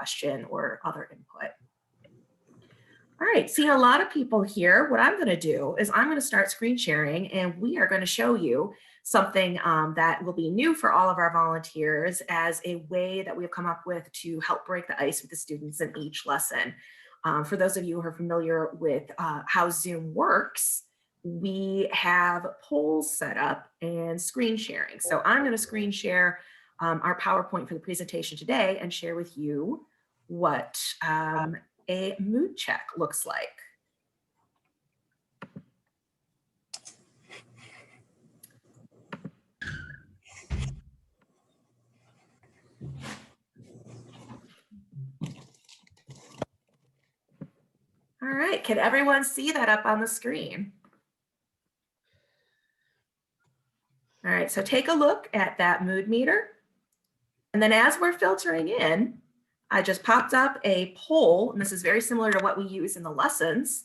question or other input. All right, seeing a lot of people here, what I'm going to do is I'm going to start screen sharing, and we are going to show you something that will be new for all of our volunteers as a way that we've come up with to help break the ice with the students in each lesson. For those of you who are familiar with how Zoom works, we have polls set up and screen sharing. So I'm going to screen share our PowerPoint for the presentation today and share with you what a mood check looks like. All right, can everyone see that up on the screen? All right, so take a look at that mood meter. And then as we're filtering in, I just popped up a poll, and this is very similar to what we use in the lessons.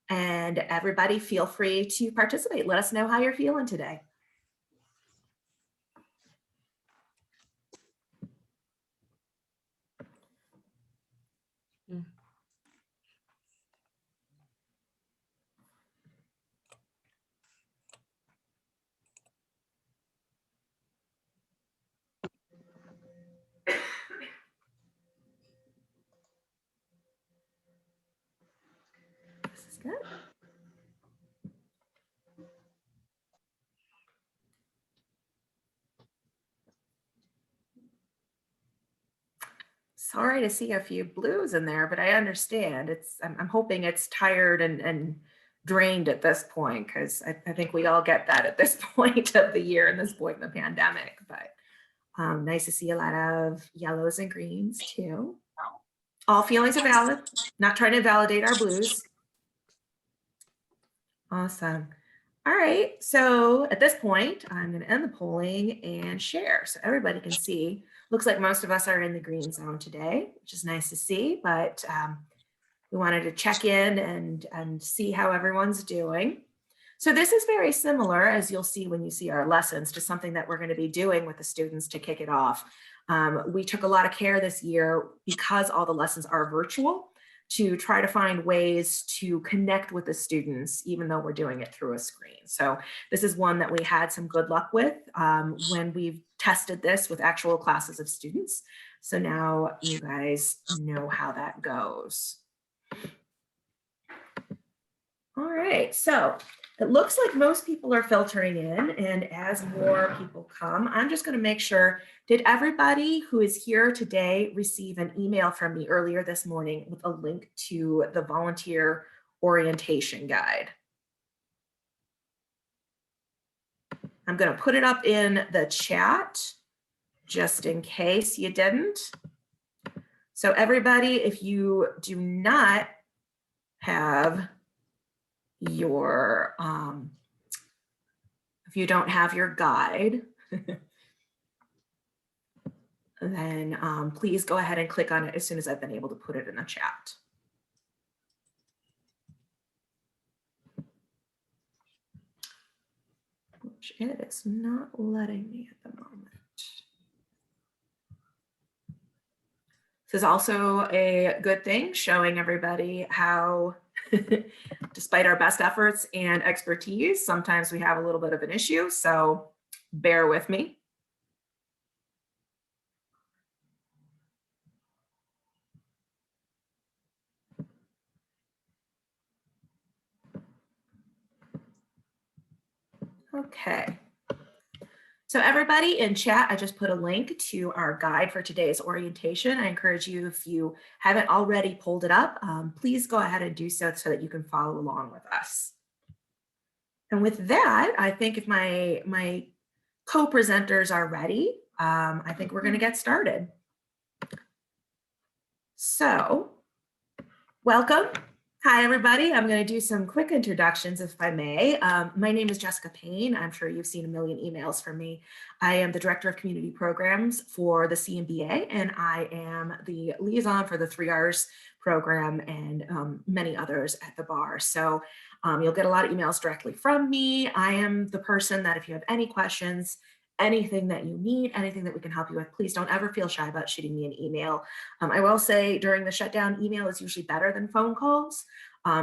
And everybody feel free to participate. Let us know how you're feeling today. This is good. Sorry to see a few blues in there, but I understand. I'm hoping it's tired and drained at this point, because I think we all get that at this point of the year and this point in the pandemic. But nice to see a lot of yellows and greens too. All feelings are valid. Not trying to validate our blues. Awesome. All right, so at this point, I'm going to end the polling and share so everybody can see. Looks like most of us are in the green zone today, which is nice to see, but we wanted to check in and see how everyone's doing. So this is very similar, as you'll see when you see our lessons, to something that we're going to be doing with the students to kick it off. We took a lot of care this year, because all the lessons are virtual, to try to find ways to connect with the students, even though we're doing it through a screen. So this is one that we had some good luck with when we've tested this with actual classes of students. So now you guys know how that goes. All right, so it looks like most people are filtering in, and as more people come, I'm just going to make sure, did everybody who is here today receive an email from me earlier this morning with a link to the volunteer orientation guide? I'm going to put it up in the chat just in case you didn't. So everybody, if you do not have your if you don't have your guide, then please go ahead and click on it as soon as I've been able to put it in the chat. Which it is not letting me at the moment. This is also a good thing, showing everybody how despite our best efforts and expertise, sometimes we have a little bit of an issue, so bear with me. Okay. So everybody in chat, I just put a link to our guide for today's orientation. I encourage you, if you haven't already pulled it up, please go ahead and do so that you can follow along with us. And with that, I think if my co-presenters are ready, I think we're going to get started. So, welcome. Hi, everybody. I'm going to do some quick introductions, if I may. My name is Jessica Payne. I'm sure you've seen a million emails from me. I am the Director of Community Programs for the CMBA, and I am the liaison for the 3Rs program and many others at the bar. So you'll get a lot of emails directly from me. I am the person that if you have any questions, anything that you need, anything that we can help you with, please don't ever feel shy about shooting me an email. I will say during the shutdown, email is usually better than phone calls.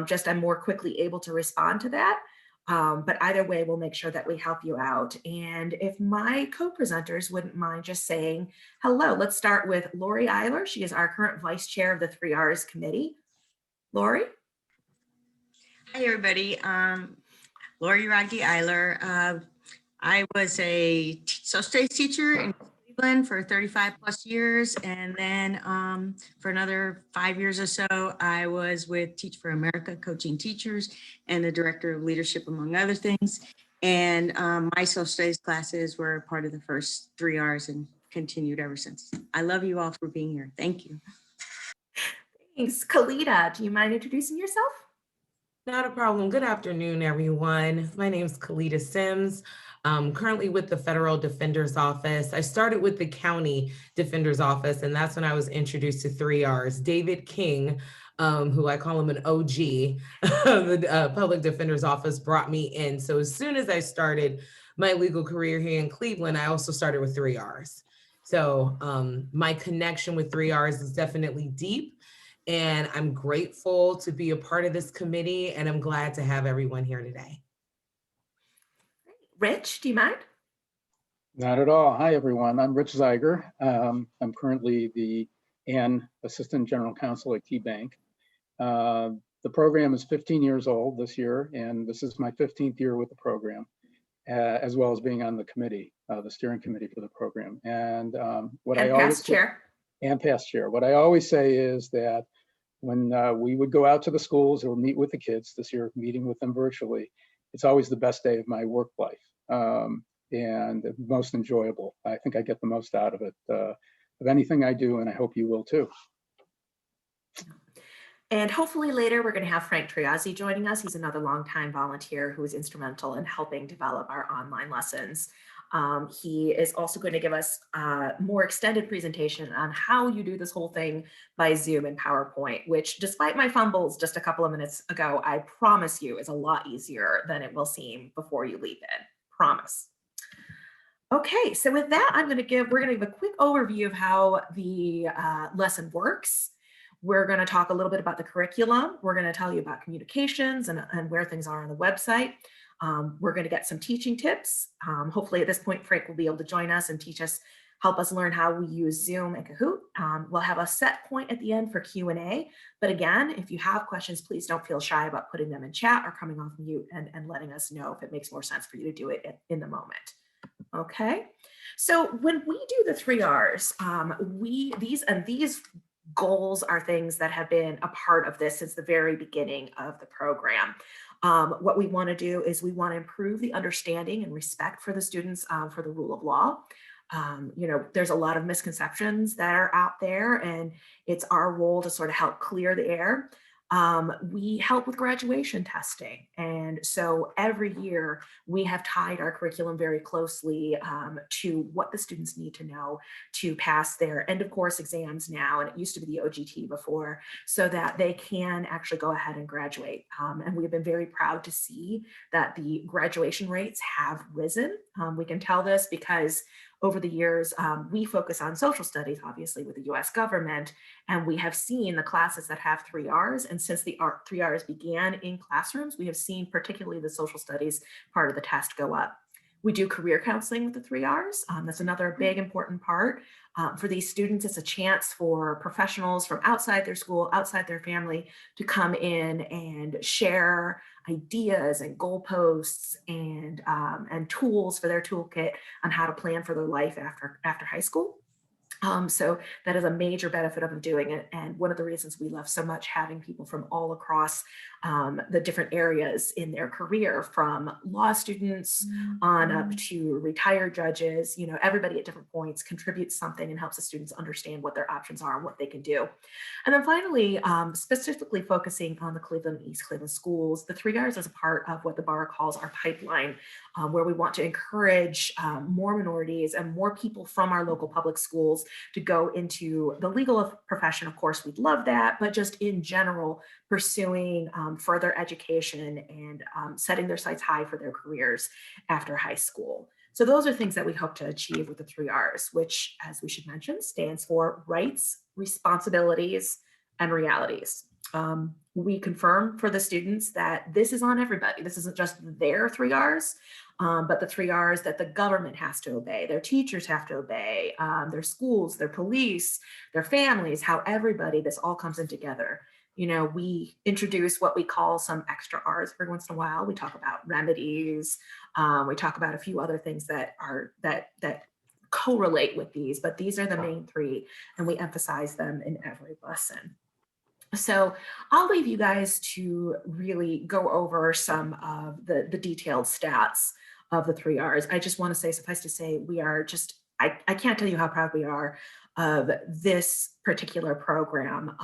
Just I'm more quickly able to respond to that. But either way, we'll make sure that we help you out. And if my co-presenters wouldn't mind just saying hello, let's start with Lori Eiler. She is our current vice chair of the 3Rs committee. Lori? Hi, everybody. Lori Rodke Eiler. I was a social studies teacher in Cleveland for 35 plus years. And then for another 5 years or so, I was with Teach for America, coaching teachers and the director of leadership, among other things. And my social studies classes were part of the first 3Rs and continued ever since. I love you all for being here. Thank you. Thanks. Kalita, do you mind introducing yourself? Not a problem. Good afternoon, everyone. My name is Kalita Sims. I'm currently with the Federal Defender's Office. I started with the County Defender's Office, and that's when I was introduced to 3Rs. David King, who I call him an OG of the Public Defender's Office, brought me in. So as soon as I started my legal career here in Cleveland, I also started with 3Rs. So my connection with 3Rs is definitely deep. And I'm grateful to be a part of this committee, and I'm glad to have everyone here today. Rich, do you mind? Not at all. Hi, everyone. I'm Rich Zeiger. I'm currently the ANN Assistant General Counsel at KeyBank. The program is 15 years old this year, and this is my 15th year with the program, as well as being on the committee, the steering committee for the program. And what I always past chair. And past chair. What I always say is that when we would go out to the schools or meet with the kids, this year meeting with them virtually, it's always the best day of my work life and the most enjoyable. I think I get the most out of it, of anything I do, and I hope you will too. And hopefully later we're going to have Frank Triazzi joining us. He's another longtime volunteer who was instrumental in helping develop our online lessons. He is also going to give us a more extended presentation on how you do this whole thing by Zoom and PowerPoint, which despite my fumbles just a couple of minutes ago, I promise you is a lot easier than it will seem before you leap in. Promise. Okay, so with that, we're going to give a quick overview of how the lesson works. We're going to talk a little bit about the curriculum. We're going to tell you about communications and where things are on the website. We're going to get some teaching tips. Hopefully at this point, Frank will be able to join us and help us learn how we use Zoom and Kahoot. We'll have a set point at the end for Q&A. But again, if you have questions, please don't feel shy about putting them in chat or coming off mute and letting us know if it makes more sense for you to do it in the moment. Okay, so when we do the 3Rs, these goals are things that have been a part of this since the very beginning of the program. What we want to do is we want to improve the understanding and respect for the students for the rule of law. There's a lot of misconceptions that are out there, and it's our role to sort of help clear the air. We help with graduation testing. And so every year we have tied our curriculum very closely to what the students need to know to pass their end of course exams now. And it used to be the OGT before, so that they can actually go ahead and graduate. And we've been very proud to see that the graduation rates have risen. We can tell this because over the years, we focus on social studies, obviously, with the US government, and we have seen the classes that have 3Rs. And since the 3Rs began in classrooms, we have seen particularly the social studies part of the test go up. We do career counseling with the 3Rs. That's another big important part. For these students, it's a chance for professionals from outside their school, outside their family, to come in and share ideas and goalposts and tools for their toolkit on how to plan for their life after high school. So that is a major benefit of doing it. And one of the reasons we love so much having people from all across the different areas in their career, from law students on up to retired judges, everybody at different points contributes something and helps the students understand what their options are and what they can do. And then finally, specifically focusing on the Cleveland and East Cleveland schools, the 3Rs is a part of what the bar calls our pipeline, where we want to encourage more minorities and more people from our local public schools to go into the legal profession. Of course, we'd love that, but just in general, pursuing further education and setting their sights high for their careers after high school. So those are things that we hope to achieve with the 3 Rs, which, as we should mention, stands for rights, responsibilities, and realities. We confirm for the students that this is on everybody. This isn't just their 3 Rs, but the 3 Rs that the government has to obey, their teachers have to obey, their schools, their police, their families, how everybody, this all comes in together. You know, we introduce what we call some extra R's every once in a while. We talk about remedies. We talk about a few other things that correlate with these, but these are the main three, and we emphasize them in every lesson. So I'll leave you guys to really go over some of the detailed stats of the 3 Rs. I just want to say, suffice to say, we are just, I can't tell you how proud we are of this particular program.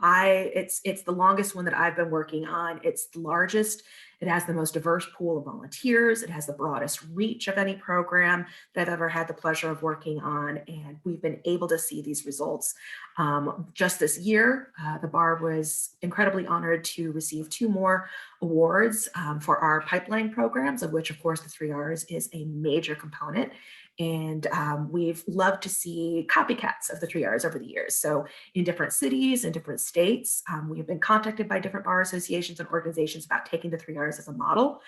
It's the longest one that I've been working on. It's the largest. It has the most diverse pool of volunteers. It has the broadest reach of any program that I've ever had the pleasure of working on. And we've been able to see these results. Just this year, the BARB was incredibly honored to receive 2 more awards for our pipeline programs, of which, of course, the 3 Rs is a major component. And we've loved to see copycats of the 3 Rs over the years. So in different cities and different states, we have been contacted by different bar associations and organizations about taking the 3 Rs as a model.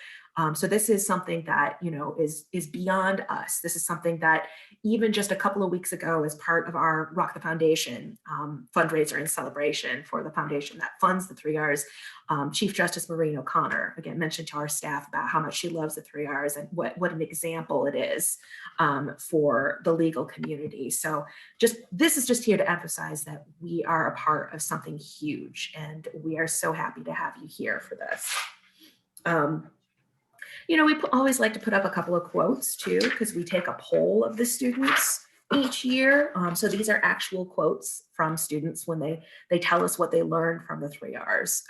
So this is something that, you know, is beyond us. This is something that even just a couple of weeks ago, as part of our Rock the Foundation fundraiser and celebration for the foundation that funds the 3 Rs, Chief Justice Maureen O'Connor, again, mentioned to our staff about how much she loves the 3 Rs and what an example it is for the legal community. So this is just here to emphasize that we are a part of something huge, and we are so happy to have you here for this. You know, we always like to put up a couple of quotes too, because we take a poll of the students each year. So these are actual quotes from students when they tell us what they learned from the 3 Rs.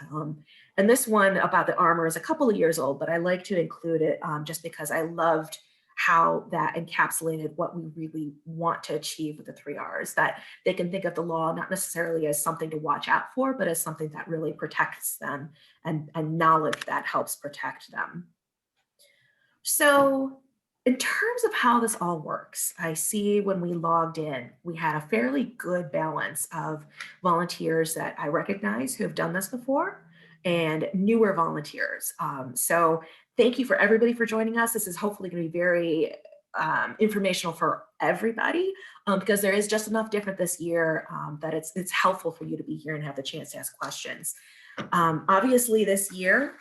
And this one about the armor is a couple of years old, but I like to include it just because I loved how that encapsulated what we really want to achieve with the 3 Rs, that they can think of the law not necessarily as something to watch out for, but as something that really protects them and knowledge that helps protect them. So in terms of how this all works, I see when we logged in, we had a fairly good balance of volunteers that I recognize who have done this before and newer volunteers. So thank you for everybody for joining us. This is hopefully going to be very informational for everybody because there is just enough different this year that it's helpful for you to be here and have the chance to ask questions. Obviously this year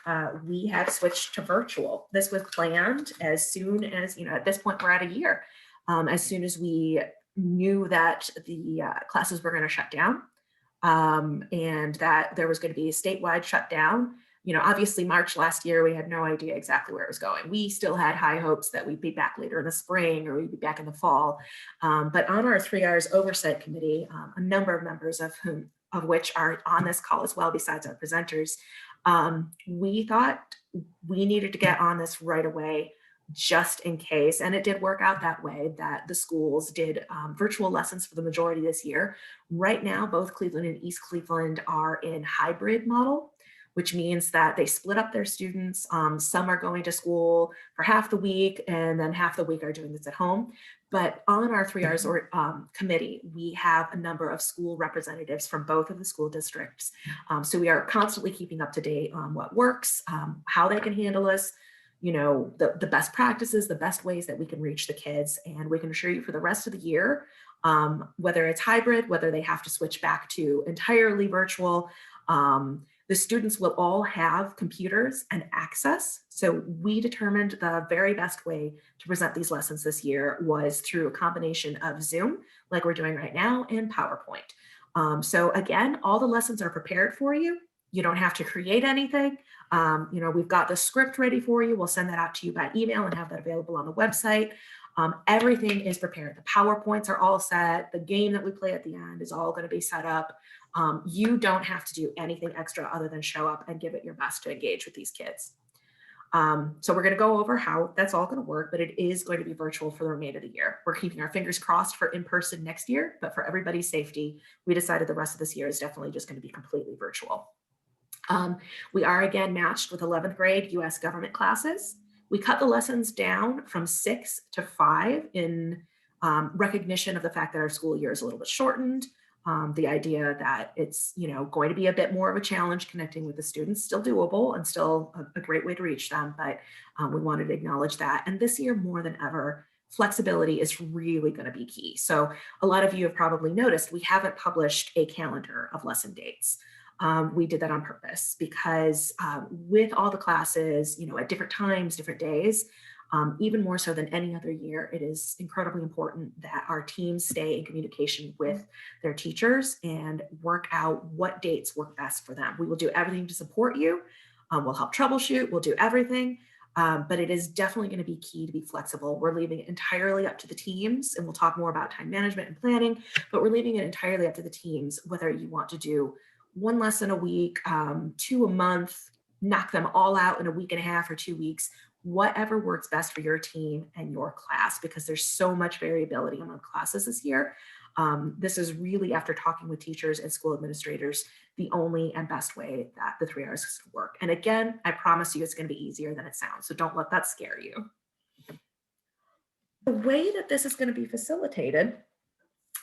we have switched to virtual. This was planned as soon as, you know, at this point we're at a year. As soon as we knew that the classes were going to shut down and that there was going to be a statewide shutdown. You know, obviously March last year, we had no idea exactly where it was going. We still had high hopes that we'd be back later in the spring or we'd be back in the fall. But on our 3Rs Oversight Committee, a number of members of which are on this call as well, besides our presenters, we thought we needed to get on this right away just in case. And it did work out that way, that the schools did virtual lessons for the majority this year. Right now, both Cleveland and East Cleveland are in hybrid model, which means that they split up their students. Some are going to school for half the week and then half the week are doing this at home. But on our 3Rs committee, we have a number of school representatives from both of the school districts. So we are constantly keeping up to date on what works, how they can handle us, you know, the best practices, the best ways that we can reach the kids. And we can assure you for the rest of the year, whether it's hybrid, whether they have to switch back to entirely virtual, the students will all have computers and access. So we determined the very best way to present these lessons this year was through a combination of Zoom, like we're doing right now, and PowerPoint. So again, all the lessons are prepared for you. You don't have to create anything. You know, we've got the script ready for you. We'll send that out to you by email and have that available on the website. Everything is prepared. The PowerPoints are all set. The game that we play at the end is all going to be set up. You don't have to do anything extra other than show up and give it your best to engage with these kids. So we're going to go over how that's all going to work, but it is going to be virtual for the remainder of the year. We're keeping our fingers crossed for in-person next year, but for everybody's safety, we decided the rest of this year is definitely just going to be completely virtual. We are again matched with 11th grade US government classes. We cut the lessons down from 6 to 5 in recognition of the fact that our school year is a little bit shortened. The idea that it's, you know, going to be a bit more of a challenge connecting with the students, still doable and still a great way to reach them, but we wanted to acknowledge that. And this year more than ever, flexibility is really going to be key. So a lot of you have probably noticed we haven't published a calendar of lesson dates. We did that on purpose because with all the classes, you know, at different times, different days, even more so than any other year, it is incredibly important that our teams stay in communication with their teachers and work out what dates work best for them. We will do everything to support you. We'll help troubleshoot. We'll do everything. But it is definitely going to be key to be flexible. We're leaving it entirely up to the teams, and we'll talk more about time management and planning, but we're leaving it entirely up to the teams, whether you want to do 1 lesson a week, 2 a month, knock them all out in a week and a half or 2 weeks, whatever works best for your team and your class, because there's so much variability among classes this year. This is really, after talking with teachers and school administrators, the only and best way that the 3 hours work. And again, I promise you it's going to be easier than it sounds. So don't let that scare you. The way that this is going to be facilitated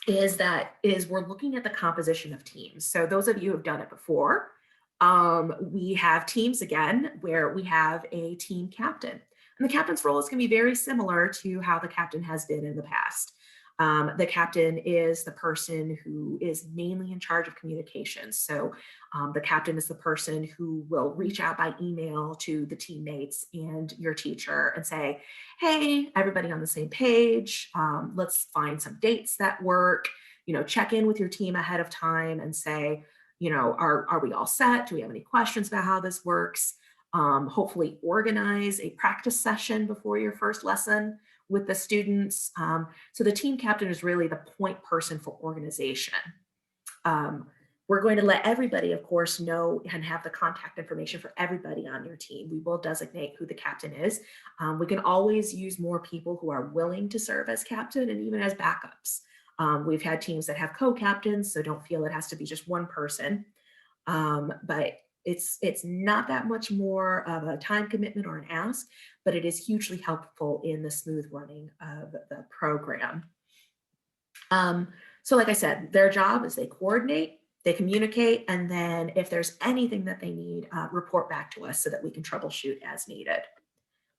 is we're looking at the composition of teams. So those of you who have done it before, we have teams again, where we have a team captain. And the captain's role is going to be very similar to how the captain has been in the past. The captain is the person who is mainly in charge of communications. So the captain is the person who will reach out by email to the teammates and your teacher and say, hey, everybody on the same page. Let's find some dates that work, you know, check in with your team ahead of time and say, you know, are we all set? Do we have any questions about how this works? Hopefully organize a practice session before your first lesson with the students. So the team captain is really the point person for organization. We're going to let everybody, of course, know and have the contact information for everybody on your team. We will designate who the captain is. We can always use more people who are willing to serve as captain and even as backups. We've had teams that have co-captains, so don't feel it has to be just one person. But it's not that much more of a time commitment or an ask, but it is hugely helpful in the smooth running of the program. So like I said, their job is they coordinate, they communicate, and then if there's anything that they need, report back to us so that we can troubleshoot as needed.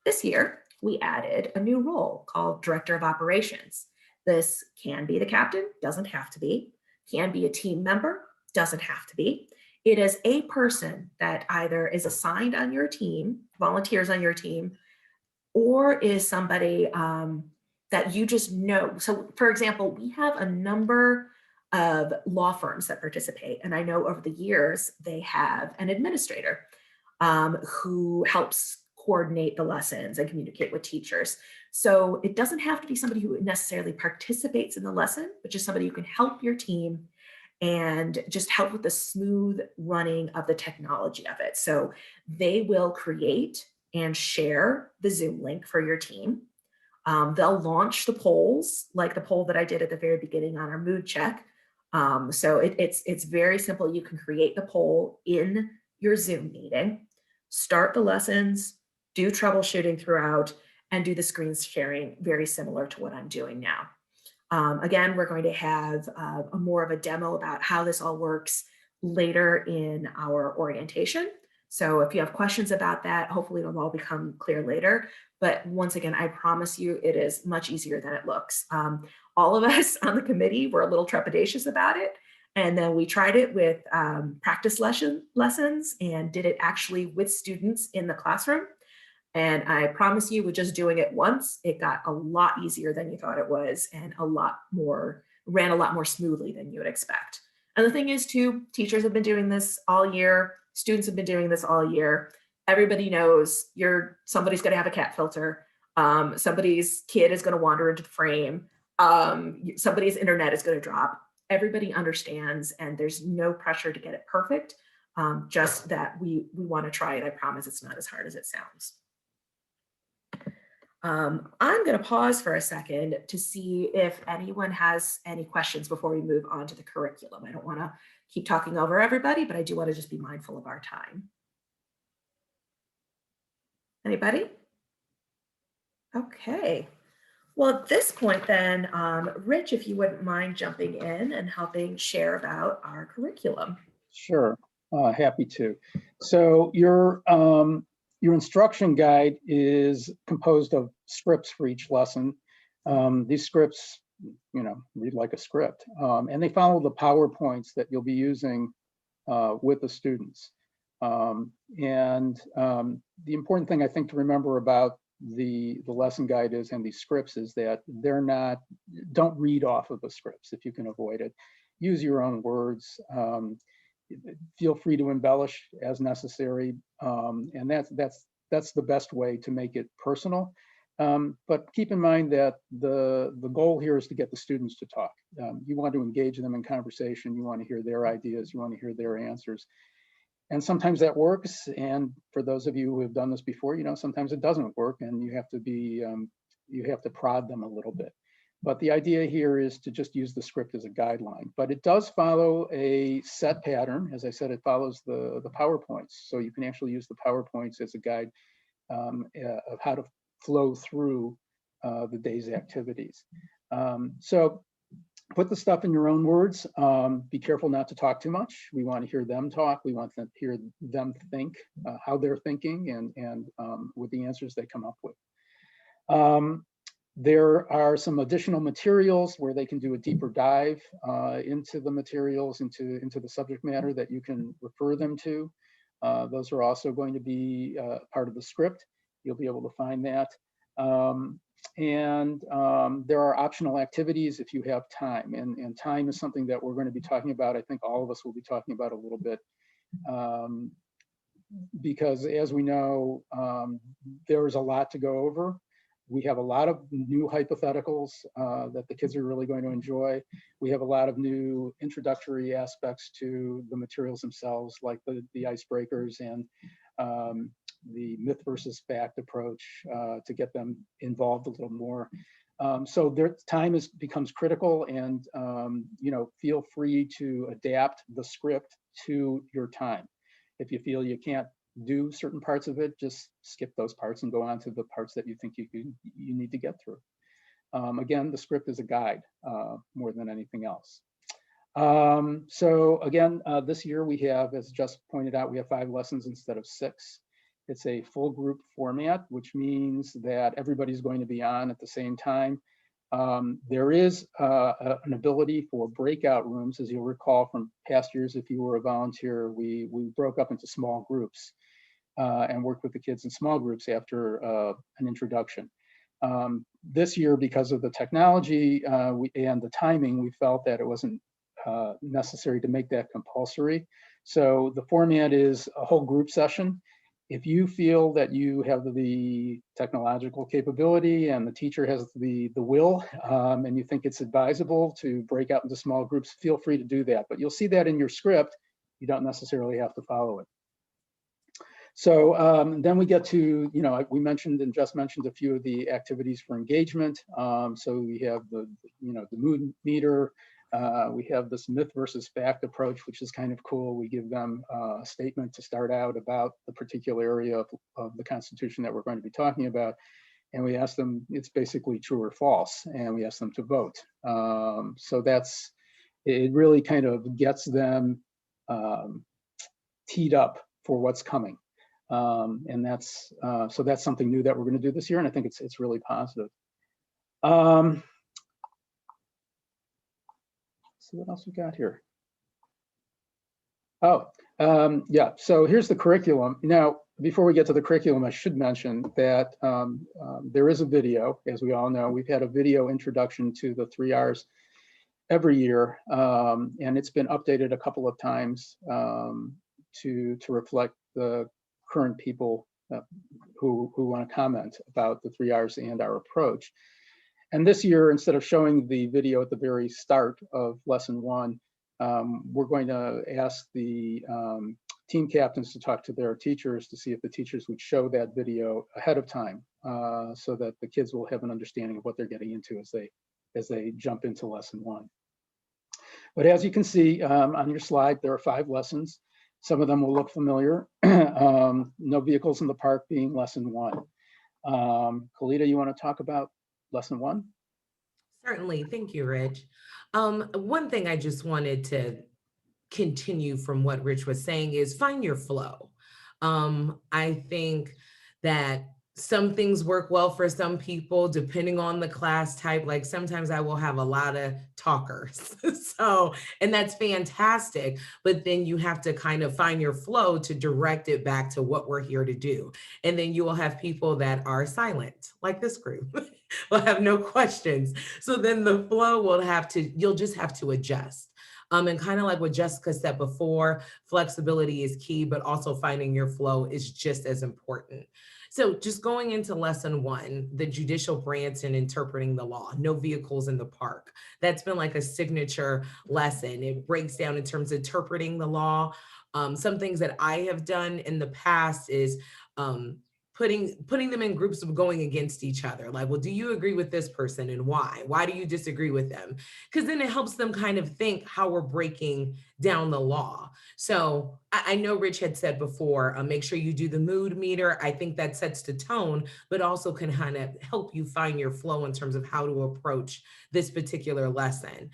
This year, we added a new role called Director of Operations. This can be the captain, doesn't have to be, can be a team member, doesn't have to be. It is a person that either is assigned on your team, volunteers on your team, or is somebody that you just know. So for example, we have a number of law firms that participate. And I know over the years, they have an administrator who helps coordinate the lessons and communicate with teachers. So it doesn't have to be somebody who necessarily participates in the lesson, but just somebody who can help your team and just help with the smooth running of the technology of it. So they will create and share the Zoom link for your team. They'll launch the polls, like the poll that I did at the very beginning on our mood check. So it's very simple. You can create the poll in your Zoom meeting, start the lessons, do troubleshooting throughout, and do the screen sharing very similar to what I'm doing now. Again, we're going to have more of a demo about how this all works later in our orientation. So if you have questions about that, hopefully it'll all become clear later. But once again, I promise you it is much easier than it looks. All of us on the committee were a little trepidatious about it. And then we tried it with practice lessons and did it actually with students in the classroom. And I promise you, with just doing it once, it got a lot easier than you thought it was, and ran a lot more smoothly than you would expect. And the thing is too, teachers have been doing this all year. Students have been doing this all year. Everybody knows somebody's going to have a cat filter. Somebody's kid is going to wander into the frame. Somebody's internet is going to drop. Everybody understands, and there's no pressure to get it perfect. Just that we want to try it. I promise it's not as hard as it sounds. I'm going to pause for a second to see if anyone has any questions before we move on to the curriculum. I don't want to keep talking over everybody, but I do want to just be mindful of our time. Anybody? Okay. Well, at this point then, Rich, if you wouldn't mind jumping in and helping share about our curriculum. Sure, happy to. So your instruction guide is composed of scripts for each lesson. These scripts, read like a script, and they follow the PowerPoints that you'll be using with the students. The important thing I think to remember about the lesson guide is, and these scripts, is that don't read off of the scripts if you can avoid it. Use your own words. Feel free to embellish as necessary, and that's the best way to make it personal. But keep in mind that the goal here is to get the students to talk. You want to engage them in conversation. You want to hear their ideas. You want to hear their answers. And sometimes that works. And for those of you who have done this before, sometimes it doesn't work, and you have to prod them a little bit. But the idea here is to just use the script as a guideline. But it does follow a set pattern. As I said, it follows the PowerPoints. So you can actually use the PowerPoints as a guide of how to flow through the day's activities. So put the stuff in your own words. Be careful not to talk too much. We want to hear them talk. We want to hear them think, how they're thinking, and with the answers they come up with. There are some additional materials where they can do a deeper dive into the materials, into the subject matter that you can refer them to. Those are also going to be part of the script. You'll be able to find that. There are optional activities if you have time. And time is something that we're going to be talking about. I think all of us will be talking about a little bit. Because as we know, there's a lot to go over. We have a lot of new hypotheticals that the kids are really going to enjoy. We have a lot of new introductory aspects to the materials themselves, like the icebreakers and the myth versus fact approach to get them involved a little more. So their time becomes critical, and feel free to adapt the script to your time. If you feel you can't do certain parts of it, just skip those parts and go on to the parts that you think you need to get through. Again, the script is a guide more than anything else. So again, this year we have, as just pointed out, we have 5 lessons instead of 6. It's a full group format, which means that everybody's going to be on at the same time. There is an ability for breakout rooms. As you'll recall from past years, if you were a volunteer, we broke up into small groups and worked with the kids in small groups after an introduction. This year, because of the technology and the timing, we felt that it wasn't necessary to make that compulsory. So the format is a whole group session. If you feel that you have the technological capability and the teacher has the will, and you think it's advisable to break out into small groups, feel free to do that. But you'll see that in your script. You don't necessarily have to follow it. So then we get to, we mentioned and just mentioned a few of the activities for engagement. So we have the mood meter. We have this myth versus fact approach, which is kind of cool. We give them a statement to start out about the particular area of the Constitution that we're going to be talking about. And we ask them, it's basically true or false, and we ask them to vote. So it really kind of gets them teed up for what's coming. And that's something new that we're going to do this year, and I think it's really positive. See what else we got here. Yeah, so here's the curriculum. Now, before we get to the curriculum, I should mention that there is a video. As we all know, we've had a video introduction to the 3 R's every year, and it's been updated a couple of times to reflect the current people who want to comment about the 3 R's and our approach. And this year, instead of showing the video at the very start of lesson 1, we're going to ask the team captains to talk to their teachers to see if the teachers would show that video ahead of time, so that the kids will have an understanding of what they're getting into as they jump into lesson 1. But as you can see on your slide, there are 5 lessons. Some of them will look familiar. No vehicles in the park being lesson 1. Kalita, you want to talk about lesson one? Certainly. Thank you, Rich. One thing I just wanted to continue from what Rich was saying is find your flow. I think that some things work well for some people depending on the class type. Like sometimes I will have a lot of talkers. So, and that's fantastic. But then you have to kind of find your flow to direct it back to what we're here to do. And then you will have people that are silent, like this group, will have no questions. So then the flow will have to, you'll just have to adjust. And kind of like what Jessica said before, flexibility is key, but also finding your flow is just as important. So just going into lesson one, the judicial branch and interpreting the law, no vehicles in the park. That's been like a signature lesson. It breaks down in terms of interpreting the law. Some things that I have done in the past is putting them in groups of going against each other. Like, well, do you agree with this person and why? Why do you disagree with them? Because then it helps them kind of think how we're breaking down the law. So I know Rich had said before, make sure you do the mood meter. I think that sets the tone, but also can kind of help you find your flow in terms of how to approach this particular lesson.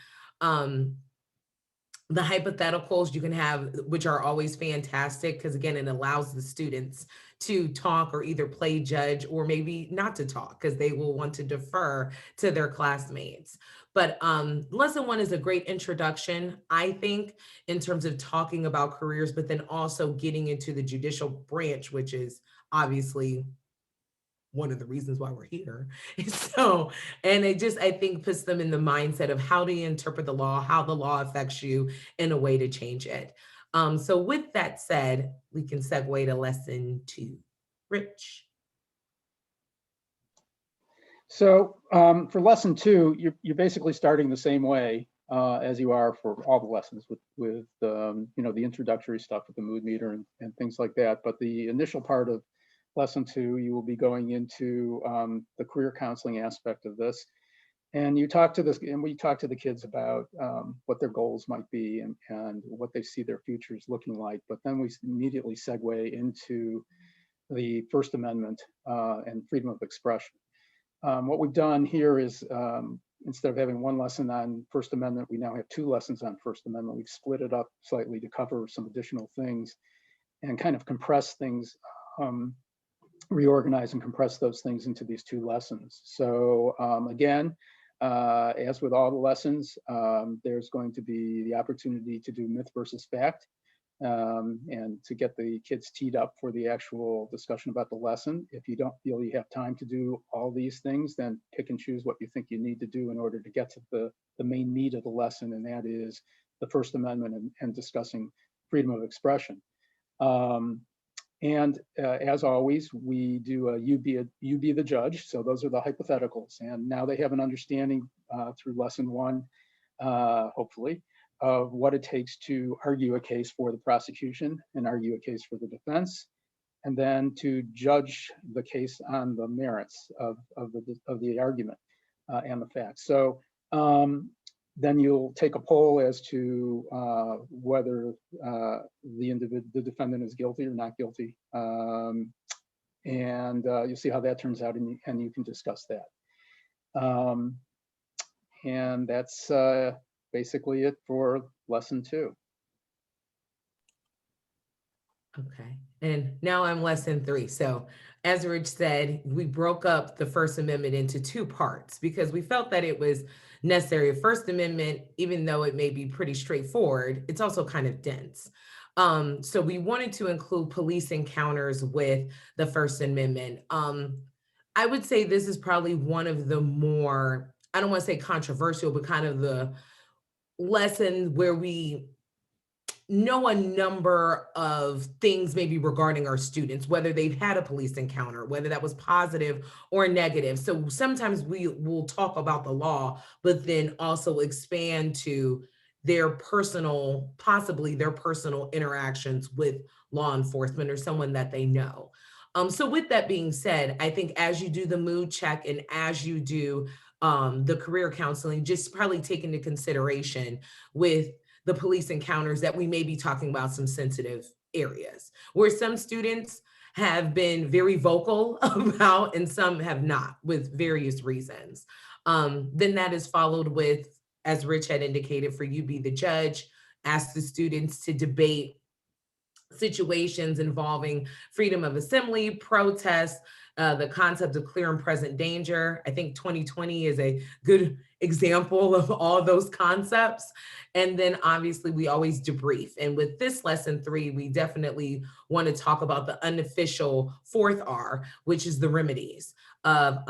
The hypotheticals you can have, which are always fantastic, because again, it allows the students to talk or either play judge or maybe not to talk because they will want to defer to their classmates. But lesson one is a great introduction, I think, in terms of talking about careers, but then also getting into the judicial branch, which is obviously one of the reasons why we're here. So, and it just, I think, puts them in the mindset of how do you interpret the law, how the law affects you, in a way to change it. So with that said, we can segue to lesson two. Rich. So for lesson two, you're basically starting the same way as you are for all the lessons with you know, the introductory stuff with the mood meter and things like that. But the initial part of lesson two, you will be going into the career counseling aspect of this. And we talk to the kids about what their goals might be and what they see their futures looking like. But then we immediately segue into the First Amendment and freedom of expression. What we've done here is instead of having one lesson on First Amendment, we now have two lessons on First Amendment. We've split it up slightly to cover some additional things and kind of compress things, reorganize and compress those things into these two lessons. So again, as with all the lessons, there's going to be the opportunity to do myth versus fact and to get the kids teed up for the actual discussion about the lesson. If you don't feel you have time to do all these things, then pick and choose what you think you need to do in order to get to the main meat of the lesson, and that is the First Amendment and discussing freedom of expression. As always, we do a you be the judge. So those are the hypotheticals. And now they have an understanding through lesson one, hopefully, of what it takes to argue a case for the prosecution and argue a case for the defense, and then to judge the case on the merits of the argument and the facts. So then you'll take a poll as to whether the defendant is guilty or not guilty. And you'll see how that turns out, and you can discuss that. And that's basically it for lesson two. Okay, and now I'm lesson three. So as Rich said, we broke up the First Amendment into two parts because we felt that it was necessary. First Amendment, even though it may be pretty straightforward, it's also kind of dense. So we wanted to include police encounters with the First Amendment. I would say this is probably one of the more, I don't want to say controversial, but kind of the lesson where we know a number of things maybe regarding our students, whether they've had a police encounter, whether that was positive or negative. So sometimes we will talk about the law, but then also expand to their personal, possibly their personal interactions with law enforcement or someone that they know. So with that being said, I think as you do the mood check and as you do the career counseling, just probably take into consideration with the police encounters that we may be talking about some sensitive areas where some students have been very vocal about, and some have not, with various reasons. Then that is followed with, as Rich had indicated, for you be the judge, ask the students to debate situations involving freedom of assembly, protest, the concept of clear and present danger. I think 2020 is a good example of all those concepts. And then obviously we always debrief. And with this lesson 3, we definitely want to talk about the unofficial 4th R, which is the remedies of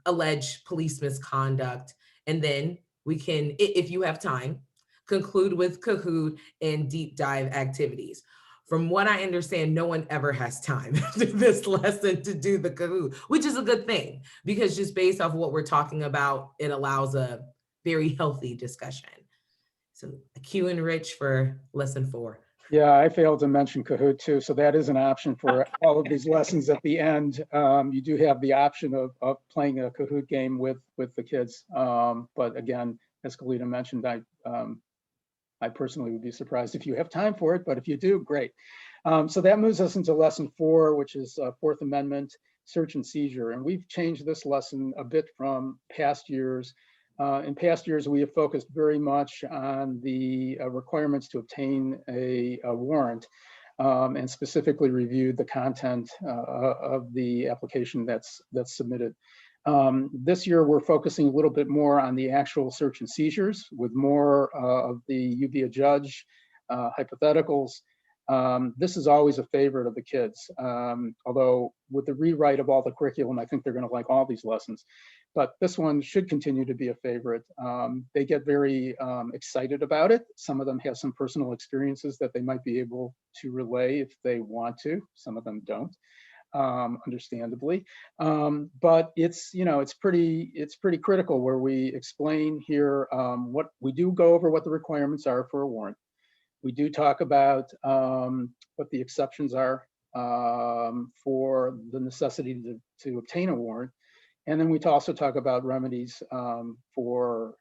alleged police misconduct. And then we can, if you have time, conclude with Kahoot and deep dive activities. From what I understand, no one ever has time after this lesson to do the Kahoot, which is a good thing, because just based off what we're talking about, it allows a very healthy discussion. So Q and Rich for lesson 4. Yeah, I failed to mention Kahoot too. So that is an option for all of these lessons at the end. You do have the option of playing a Kahoot game with the kids. But again, as Kalita mentioned, I personally would be surprised if you have time for it, but if you do, great. So that moves us into lesson 4, which is 4th Amendment, search and seizure. And we've changed this lesson a bit from past years. In past years, we have focused very much on the requirements to obtain a warrant, and specifically reviewed the content of the application that's submitted. This year, we're focusing a little bit more on the actual search and seizures, with more of the you be a judge hypotheticals. This is always a favorite of the kids, although with the rewrite of all the curriculum, I think they're going to like all these lessons. But this one should continue to be a favorite. They get very excited about it. Some of them have some personal experiences that they might be able to relay if they want to. Some of them don't. Understandably, but it's pretty critical, where we explain here what we do, go over what the requirements are for a warrant. We do talk about what the exceptions are for the necessity to obtain a warrant, and then we also talk about remedies for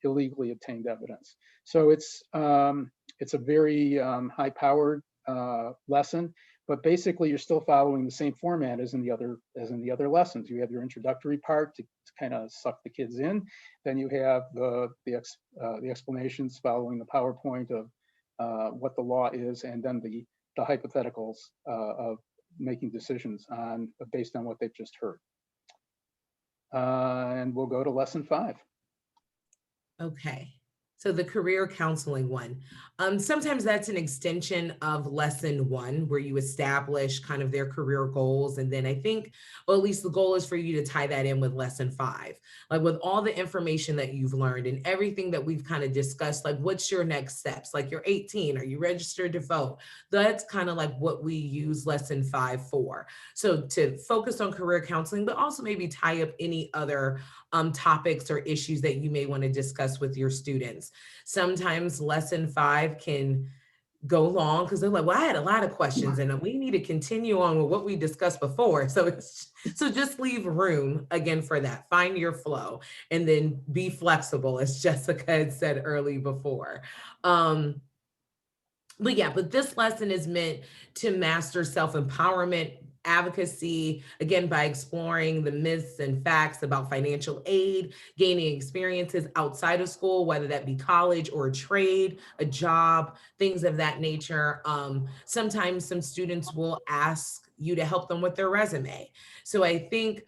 illegally obtained evidence. So it's a very high-powered lesson. But basically, you're still following the same format as in the other lessons. You have your introductory part to kind of suck the kids in. Then you have the explanations following the PowerPoint of what the law is, and then the hypotheticals of making decisions based on what they've just heard. And we'll go to lesson 5. Okay. So the career counseling one, sometimes that's an extension of lesson 1, where you establish kind of their career goals. And then I think, or at least the goal is for you to tie that in with lesson 5, like with all the information that you've learned and everything that we've kind of discussed, like what's your next steps? Like you're 18, are you registered to vote? That's kind of like what we use lesson 5 for. So to focus on career counseling, but also maybe tie up any other topics or issues that you may want to discuss with your students. Sometimes lesson 5 can go long because they're like, well, I had a lot of questions and we need to continue on with what we discussed before. So just leave room again for that. Find your flow and then be flexible, as Jessica had said early before. But this lesson is meant to master self-empowerment, advocacy, again, by exploring the myths and facts about financial aid, gaining experiences outside of school, whether that be college or a trade, a job, things of that nature. Sometimes some students will ask you to help them with their resume. So I think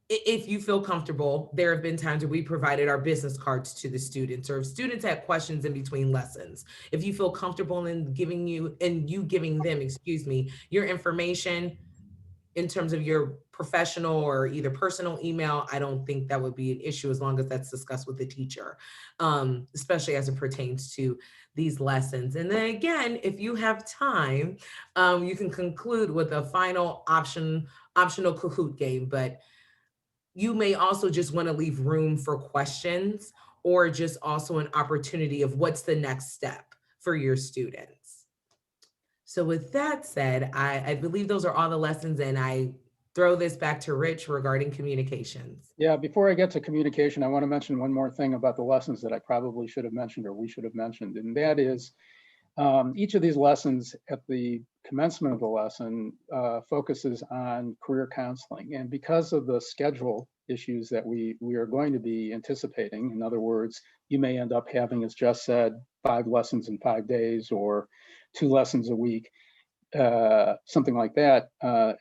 if you feel comfortable, there have been times where we provided our business cards to the students, or if students had questions in between lessons. If you feel comfortable in giving them, your information in terms of your professional or either personal email, I don't think that would be an issue as long as that's discussed with the teacher, especially as it pertains to these lessons. And then again, if you have time, you can conclude with a final optional Kahoot game, but you may also just want to leave room for questions, or just also an opportunity of what's the next step for your students. So with that said, I believe those are all the lessons, and I throw this back to Rich regarding communications. Yeah, before I get to communication, I want to mention one more thing about the lessons that I probably should have mentioned, or we should have mentioned, and that is Each of these lessons at the commencement of the lesson focuses on career counseling. And because of the schedule issues that we are going to be anticipating, in other words, you may end up having, as Jess said, 5 lessons in 5 days or 2 lessons a week, something like that.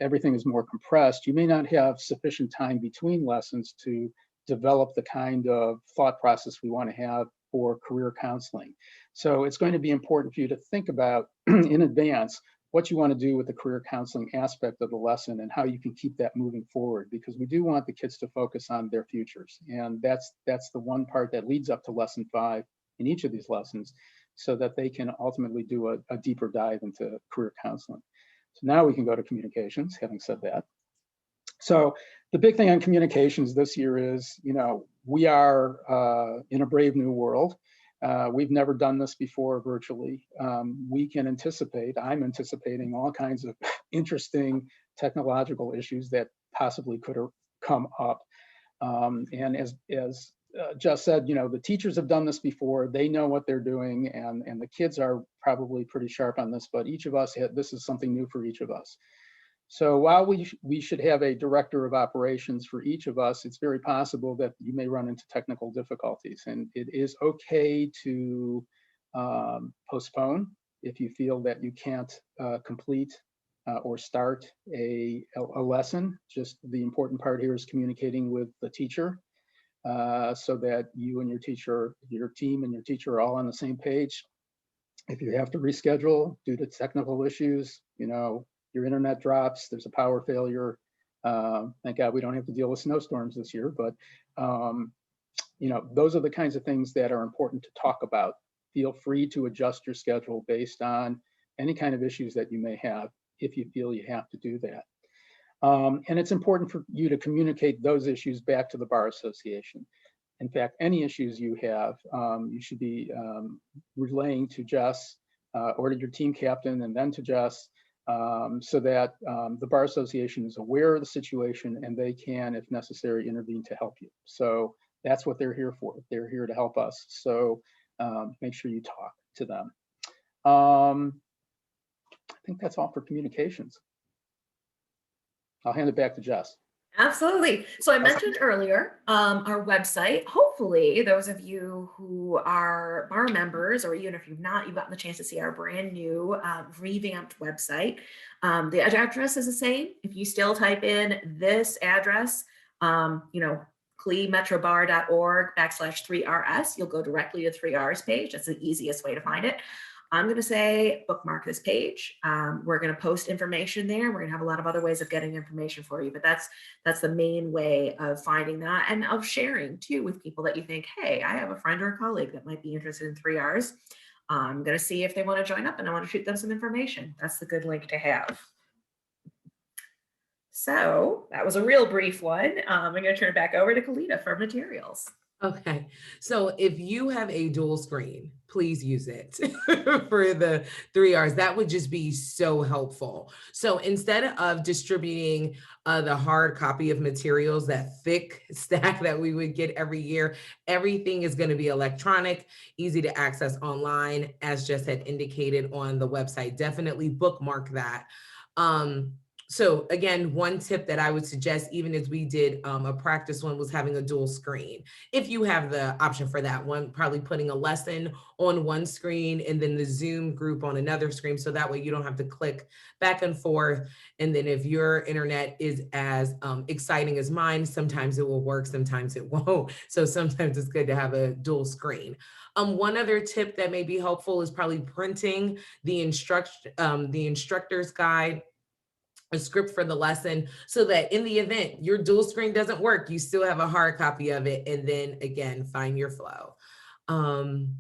Everything is more compressed. You may not have sufficient time between lessons to develop the kind of thought process we want to have for career counseling. So it's going to be important for you to think about in advance what you want to do with the career counseling aspect of the lesson and how you can keep that moving forward, because we do want the kids to focus on their futures. And that's the one part that leads up to lesson 5 in each of these lessons, so that they can ultimately do a deeper dive into career counseling. So now we can go to communications, having said that. So the big thing on communications this year is, we are in a brave new world. We've never done this before virtually. We can anticipate, I'm anticipating all kinds of interesting technological issues that possibly could come up. And as Jess said, the teachers have done this before. They know what they're doing, and the kids are probably pretty sharp on this, but each of us, this is something new for each of us. So while we should have a director of operations for each of us, it's very possible that you may run into technical difficulties, and it is okay to postpone if you feel that you can't complete or start a lesson. Just the important part here is communicating with the teacher so that you and your teacher, your team and your teacher are all on the same page. If you have to reschedule due to technical issues, your internet drops, there's a power failure. Thank God we don't have to deal with snowstorms this year, but those are the kinds of things that are important to talk about. Feel free to adjust your schedule based on any kind of issues that you may have if you feel you have to do that. And it's important for you to communicate those issues back to the Bar Association. In fact, any issues you have, you should be relaying to Jess or to your team captain and then to Jess, so that the Bar Association is aware of the situation and they can, if necessary, intervene to help you. So that's what they're here for. They're here to help us. So make sure you talk to them. I think that's all for communications. I'll hand it back to Jess. Absolutely. So I mentioned earlier our website. Hopefully, those of you who are bar members, or even if you've not, you've gotten the chance to see our brand new revamped website. The address is the same. If you still type in this address, clemetrobar.org/3rs, you'll go directly to 3Rs page. That's the easiest way to find it. I'm going to say bookmark this page. We're going to post information there. We're going to have a lot of other ways of getting information for you, but that's the main way of finding that and of sharing too with people that you think, hey, I have a friend or a colleague that might be interested in 3Rs. I'm going to see if they want to join up and I want to shoot them some information. That's the good link to have. So that was a real brief one. I'm going to turn it back over to Kalita for materials. Okay, so if you have a dual screen, please use it for the 3Rs. That would just be so helpful. So instead of distributing the hard copy of materials, that thick stack that we would get every year, everything is going to be electronic, easy to access online, as Jess had indicated on the website. Definitely bookmark that. So again, one tip that I would suggest, even as we did a practice one, was having a dual screen. If you have the option for that one, probably putting a lesson on one screen and then the Zoom group on another screen. So that way you don't have to click back and forth. And then if your internet is as exciting as mine, sometimes it will work, sometimes it won't. So sometimes it's good to have a dual screen. One other tip that may be helpful is probably printing the instructor's guide, a script for the lesson, so that in the event your dual screen doesn't work, you still have a hard copy of it, and then again, find your flow. And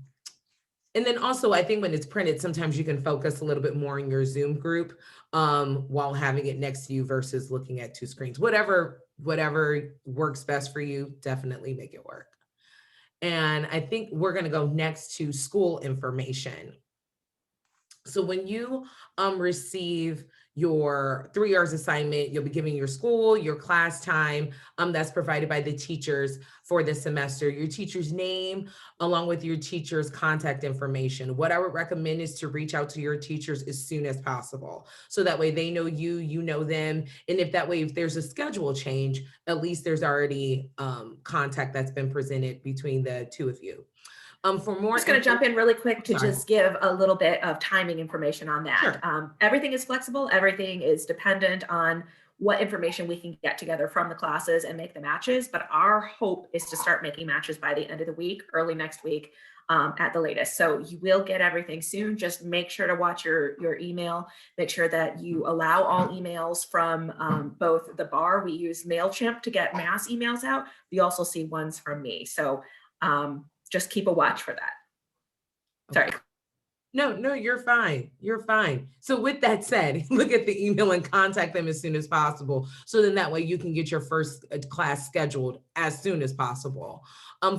then also, I think when it's printed, sometimes you can focus a little bit more in your Zoom group while having it next to you versus looking at 2 screens. Whatever works best for you, definitely make it work. And I think we're gonna go next to school information. So when you receive your 3 hours assignment, you'll be giving your school, your class time that's provided by the teachers for the semester, your teacher's name, along with your teacher's contact information. What I would recommend is to reach out to your teachers as soon as possible. So that way they know you, you know them. And if that way, if there's a schedule change, at least there's already contact that's been presented between the two of you. For more Just going to jump in really quick to Sorry. just give a little bit of timing information on that. Sure. Everything is flexible. Everything is dependent on what information we can get together from the classes and make the matches. But our hope is to start making matches by the end of the week, early next week at the latest. So you will get everything soon. Just make sure to watch your email. Make sure that you allow all emails from both the bar. We use MailChimp to get mass emails out. You also see ones from me. So just keep a watch for that. Sorry. No, you're fine. You're fine. So with that said, look at the email and contact them as soon as possible. So then that way you can get your first class scheduled as soon as possible.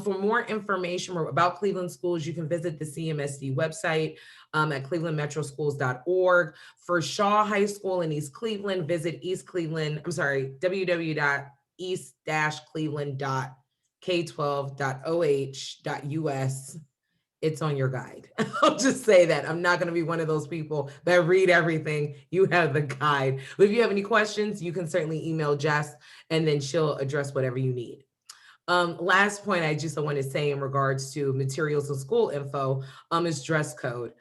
For more information about Cleveland schools, you can visit the CMSD website at clevelandmetroschools.org. For Shaw High School in East Cleveland, visit www.east-cleveland.k12.oh.us. It's on your guide. I'll just say that. I'm not going to be one of those people that read everything. You have the guide. But if you have any questions, you can certainly email Jess and then she'll address whatever you need. Last point I just want to say in regards to materials and school info is dress code.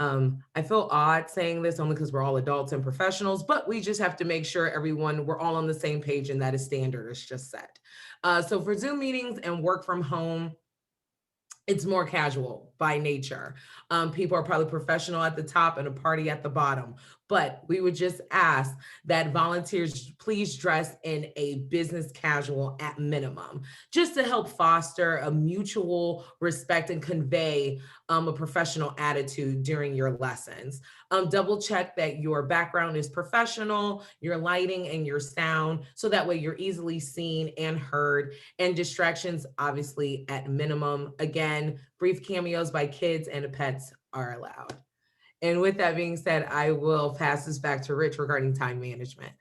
I feel odd saying this only because we're all adults and professionals, but we just have to make sure we're all on the same page and that is standard, it's just set. So for Zoom meetings and work from home, it's more casual by nature. People are probably professional at the top and a party at the bottom. But we would just ask that volunteers please dress in a business casual at minimum, just to help foster a mutual respect and convey a professional attitude during your lessons. Double check that your background is professional, your lighting and your sound, so that way you're easily seen and heard, and distractions obviously at minimum. Again, brief cameos by kids and pets are allowed. And with that being said, I will pass this back to Rich regarding time management.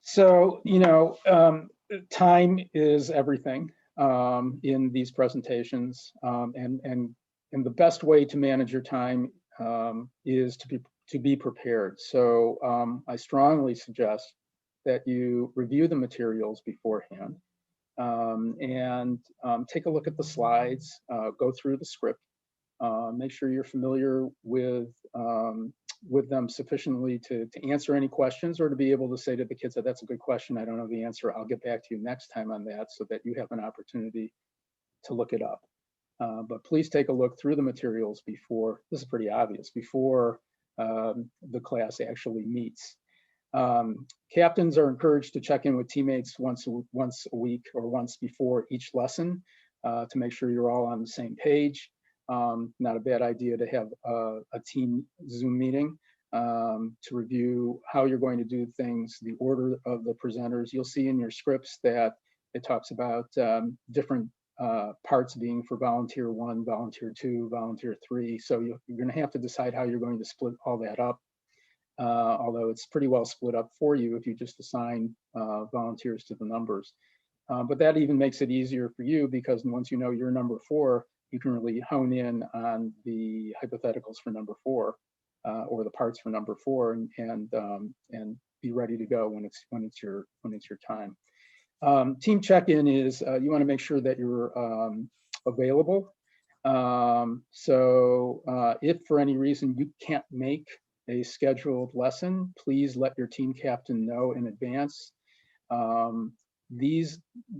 So, time is everything in these presentations, and the best way to manage your time is to be prepared. So I strongly suggest that you review the materials beforehand and take a look at the slides, go through the script, make sure you're familiar with them sufficiently to answer any questions, or to be able to say to the kids that that's a good question, I don't know the answer, I'll get back to you next time on that, so that you have an opportunity to look it up. But please take a look through the materials before, this is pretty obvious, before the class actually meets. Captains are encouraged to check in with teammates once a week or once before each lesson to make sure you're all on the same page. Not a bad idea to have a team Zoom meeting to review how you're going to do things, the order of the presenters. You'll see in your scripts that it talks about different parts being for volunteer 1, volunteer 2, volunteer 3. So you're going to have to decide how you're going to split all that up. Although it's pretty well split up for you if you just assign volunteers to the numbers. But that even makes it easier for you, because once you know you're number 4, you can really hone in on the hypotheticals for number 4 or the parts for number 4 and be ready to go when it's your time. Team check-in is you want to make sure that you're available. So if for any reason you can't make a scheduled lesson, please let your team captain know in advance. These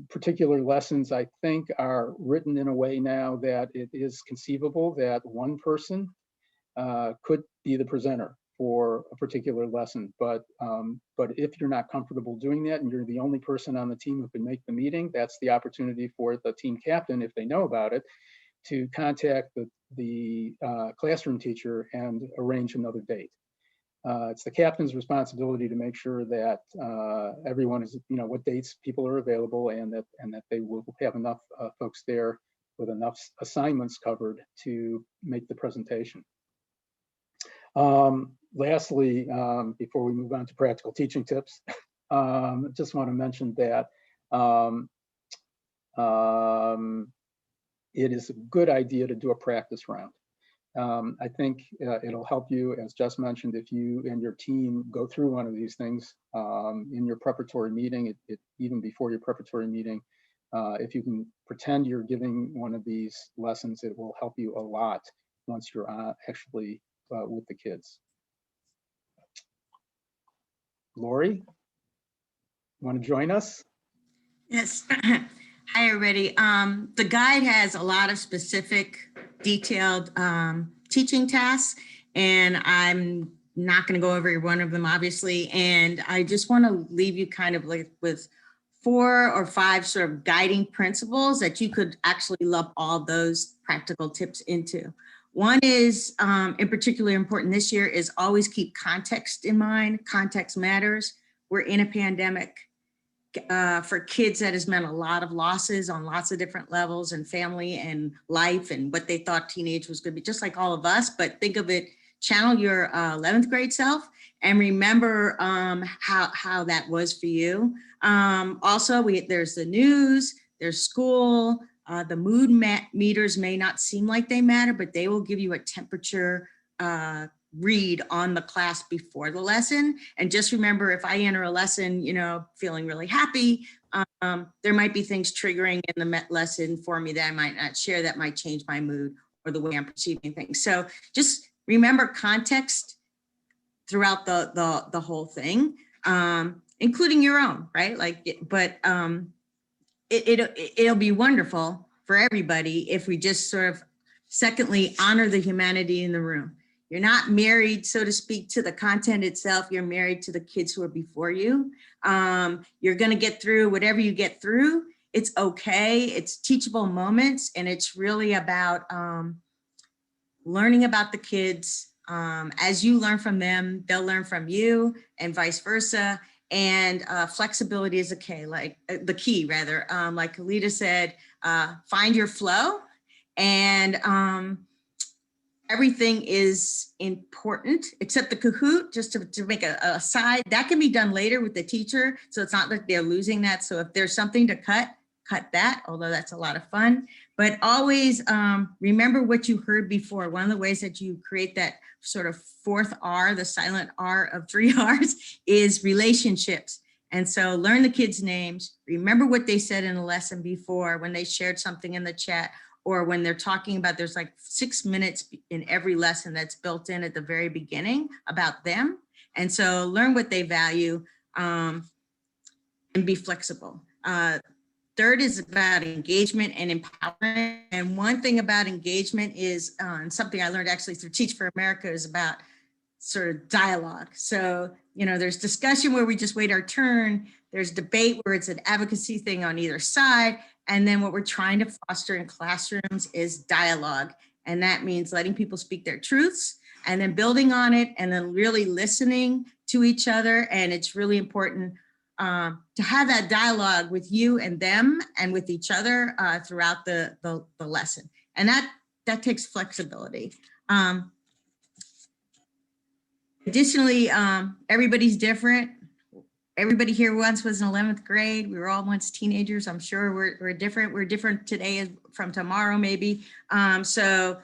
particular lessons, I think, are written in a way now that it is conceivable that one person could be the presenter for a particular lesson. But if you're not comfortable doing that and you're the only person on the team who can make the meeting, that's the opportunity for the team captain, if they know about it, to contact the classroom teacher and arrange another date. It's the captain's responsibility to make sure that everyone is, what dates people are available, and that they will have enough folks there with enough assignments covered to make the presentation. Lastly, before we move on to practical teaching tips, just want to mention that it is a good idea to do a practice round. I think it'll help you, as Jess mentioned, if you and your team go through one of these things in your preparatory meeting, even before your preparatory meeting. If you can pretend you're giving one of these lessons, it will help you a lot once you're actually with the kids. Lori, want to join us? Yes. Hi, everybody. The guide has a lot of specific, detailed teaching tasks, and I'm not going to go over every one of them, obviously. And I just want to leave you kind of like with 4 or 5 sort of guiding principles that you could actually lump all those practical tips into. One is, in particular important this year, is always keep context in mind. Context matters. We're in a pandemic. For kids, that has meant a lot of losses on lots of different levels, and family and life and what they thought teenage was going to be, just like all of us. But think of it, channel your 11th grade self and remember how that was for you. Also, there's the news, there's school. The mood meters may not seem like they matter, but they will give you a temperature read on the class before the lesson. And just remember, if I enter a lesson, feeling really happy, there might be things triggering in the lesson for me that I might not share that might change my mood or the way I'm perceiving things. So just remember context throughout the whole thing, including your own, right? It'll be wonderful for everybody if we just sort of, secondly, honor the humanity in the room. You're not married, so to speak, to the content itself. You're married to the kids who are before you. You're going to get through whatever you get through. It's okay. It's teachable moments. And it's really about learning about the kids. As you learn from them, they'll learn from you, and vice versa. And flexibility is the key, like Kalita said, find your flow. And everything is important except the Kahoot, just to make a side. That can be done later with the teacher. So it's not like they're losing that. So if there's something to cut that, although that's a lot of fun. But always remember what you heard before. One of the ways that you create that sort of 4th R, the silent R of 3 R's, is relationships. And so learn the kids' names. Remember what they said in the lesson before when they shared something in the chat, or when they're talking about, there's like 6 minutes in every lesson that's built in at the very beginning about them. And so learn what they value and be flexible. Third is about engagement and empowerment. And one thing about engagement is something I learned actually through Teach for America is about sort of dialogue. So, there's discussion where we just wait our turn. There's debate where it's an advocacy thing on either side. And then what we're trying to foster in classrooms is dialogue. And that means letting people speak their truths and then building on it and then really listening to each other. And it's really important to have that dialogue with you and them and with each other throughout the lesson. And that takes flexibility. Additionally, everybody's different. Everybody here once was in 11th grade. We were all once teenagers. I'm sure we're different. We're different today from tomorrow, maybe. So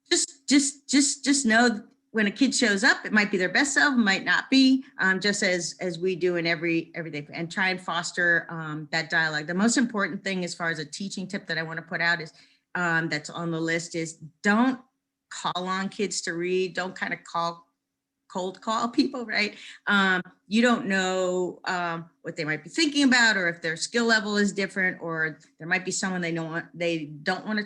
just know when a kid shows up, it might be their best self, it might not be, just as we do in everyday, and try and foster that dialogue. The most important thing as far as a teaching tip that I want to put out is that's on the list is don't call on kids to read. Don't kind of cold call people, right? You don't know what they might be thinking about, or if their skill level is different, or there might be someone they don't want to,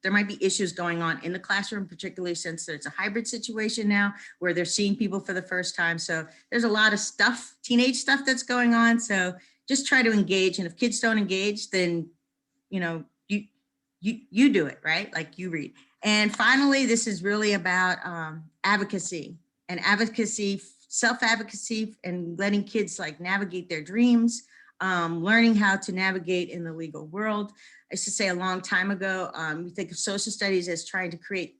there might be issues going on in the classroom, particularly since there's a hybrid situation now where they're seeing people for the first time. So there's a lot of stuff, teenage stuff that's going on. So just try to engage. And if kids don't engage, then, you do it, right? Like you read. And finally, this is really about advocacy. And advocacy, self-advocacy, and letting kids like navigate their dreams. learning how to navigate in the legal world. I used to say a long time ago, we think of social studies as trying to create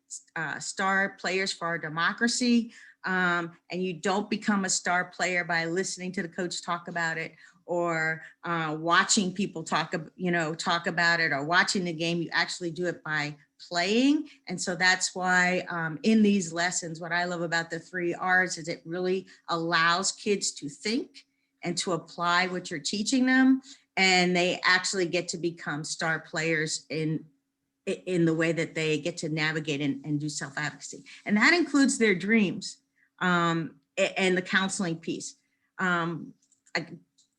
star players for our democracy. And you don't become a star player by listening to the coach talk about it or watching people talk about it or watching the game. You actually do it by playing. And so that's why in these lessons, what I love about the 3 R's is it really allows kids to think and to apply what you're teaching them. And they actually get to become star players in the way that they get to navigate and do self-advocacy. And that includes their dreams and the counseling piece.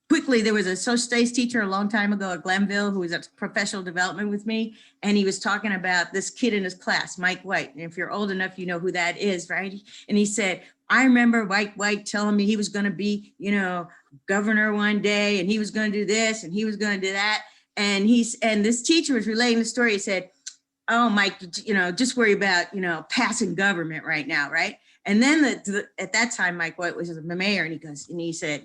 Quickly, there was a social studies teacher a long time ago at Glenville who was at professional development with me. And he was talking about this kid in his class, Mike White. And if you're old enough, you know who that is, right? And he said, I remember Mike White telling me he was going to be, governor one day, and he was going to do this and he was going to do that. And this teacher was relaying the story. He said, oh, Mike, just worry about, passing government right now, right? And then at that time, Mike White was the mayor, and he said,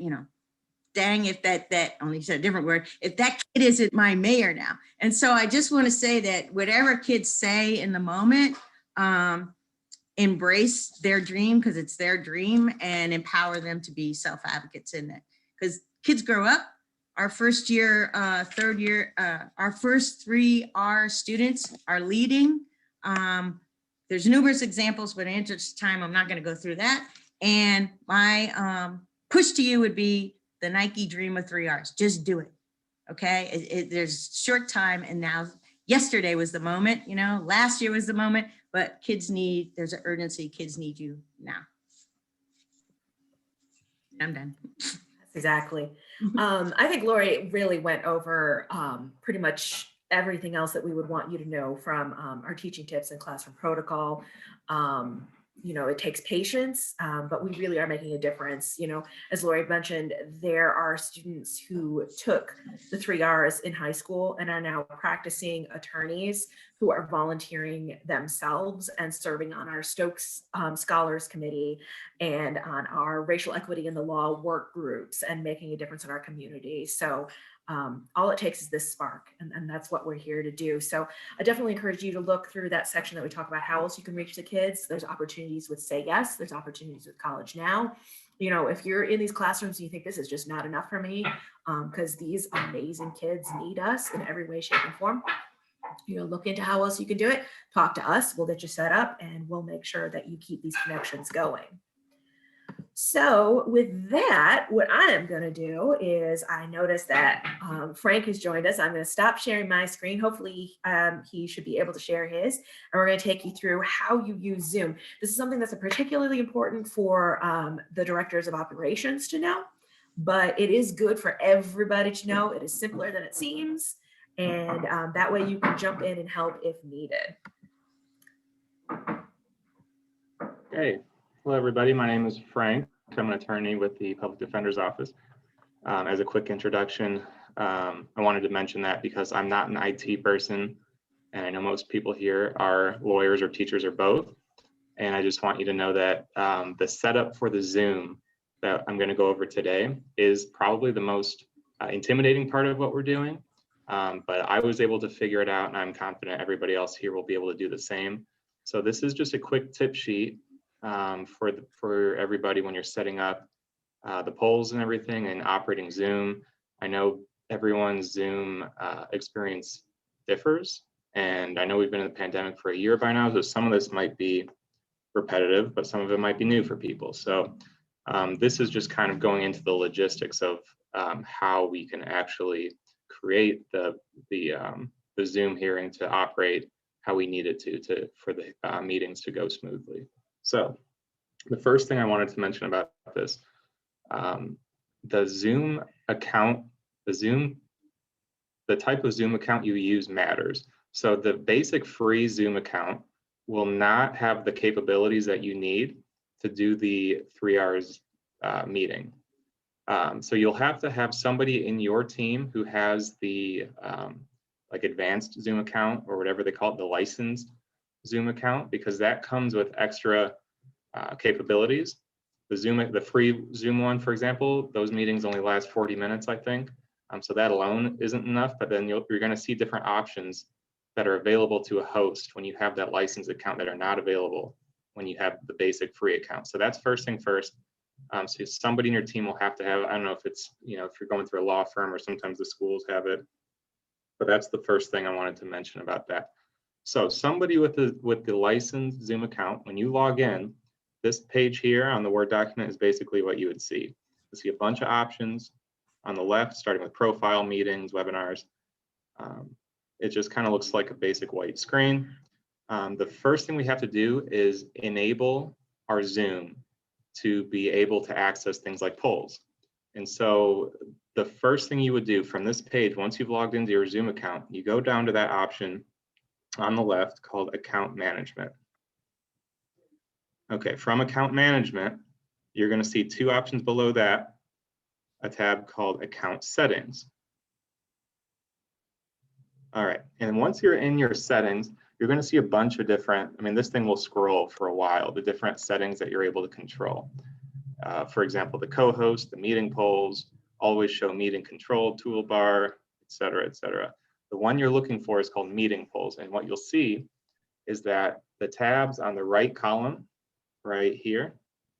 dang, if that only said a different word, if that kid isn't my mayor now. And so I just want to say that whatever kids say in the moment, embrace their dream because it's their dream, and empower them to be self-advocates in it. Because kids grow up. Our first year, third year, our first 3 R students are leading. There's numerous examples, but in interest of time, I'm not going to go through that. And my push to you would be the Nike dream of 3 R's. Just do it. Okay. There's short time. And now yesterday was the moment, last year was the moment, but there's an urgency. Kids need you now. I'm done. That's exactly. I think Lori really went over pretty much everything else that we would want you to know from our teaching tips and classroom protocol. It takes patience, but we really are making a difference. As Lori mentioned, there are students who took the 3 R's in high school and are now practicing attorneys who are volunteering themselves and serving on our Stokes Scholars Committee and on our racial equity in the law work groups and making a difference in our community. So all it takes is this spark, and that's what we're here to do. So I definitely encourage you to look through that section that we talk about how else you can reach the kids. There's opportunities with Say Yes, there's opportunities with College Now. If you're in these classrooms and you think this is just not enough for me, because these amazing kids need us in every way, shape, and form, look into how else you can do it. Talk to us, we'll get you set up, and we'll make sure that you keep these connections going. So with that, what I am going to do is I noticed that Frank has joined us. I'm going to stop sharing my screen. Hopefully he should be able to share his. And we're going to take you through how you use Zoom. This is something that's particularly important for the directors of operations to know, but it is good for everybody to know. It is simpler than it seems. And that way you can jump in and help if needed. Hey. Hello, everybody. My name is Frank. I'm an attorney with the Public Defender's Office. As a quick introduction, I wanted to mention that because I'm not an IT person, and I know most people here are lawyers or teachers or both. And I just want you to know that the setup for the Zoom that I'm going to go over today is probably the most intimidating part of what we're doing. But I was able to figure it out, and I'm confident everybody else here will be able to do the same. So this is just a quick tip sheet for everybody when you're setting up the polls and everything and operating Zoom. I know everyone's Zoom experience differs, and I know we've been in the pandemic for a year by now, so some of this might be repetitive, but some of it might be new for people. So this is just kind of going into the logistics of how we can actually create the Zoom hearing to operate how we need it to for the meetings to go smoothly. So the first thing I wanted to mention about this, the Zoom account, the type of Zoom account you use matters. So the basic free Zoom account will not have the capabilities that you need to do the 3 R's meeting. So you'll have to have somebody in your team who has the like advanced Zoom account or whatever they call it, the licensed Zoom account, because that comes with extra capabilities. The free Zoom one, for example, those meetings only last 40 minutes, I think. So that alone isn't enough, but then you're going to see different options that are available to a host when you have that licensed account that are not available when you have the basic free account. So that's first thing first. So somebody in your team will have to have, I don't know if it's, if you're going through a law firm or sometimes the schools have it, but that's the first thing I wanted to mention about that. So somebody with the licensed Zoom account, when you log in, this page here on the Word document is basically what you would see. You see a bunch of options on the left, starting with profile, meetings, webinars. It just kind of looks like a basic white screen. The first thing we have to do is enable our Zoom to be able to access things like polls. And so the first thing you would do from this page, once you've logged into your Zoom account, you go down to that option on the left called Account Management. Okay, from Account Management, you're going to see two options below that, a tab called Account Settings. All right, and once you're in your settings, you're going to see a bunch of different, this thing will scroll for a while, the different settings that you're able to control. For example, the co-host, the meeting polls, always show meeting control toolbar, et cetera, et cetera. The one you're looking for is called meeting polls. And what you'll see is that the tabs on the right column right here,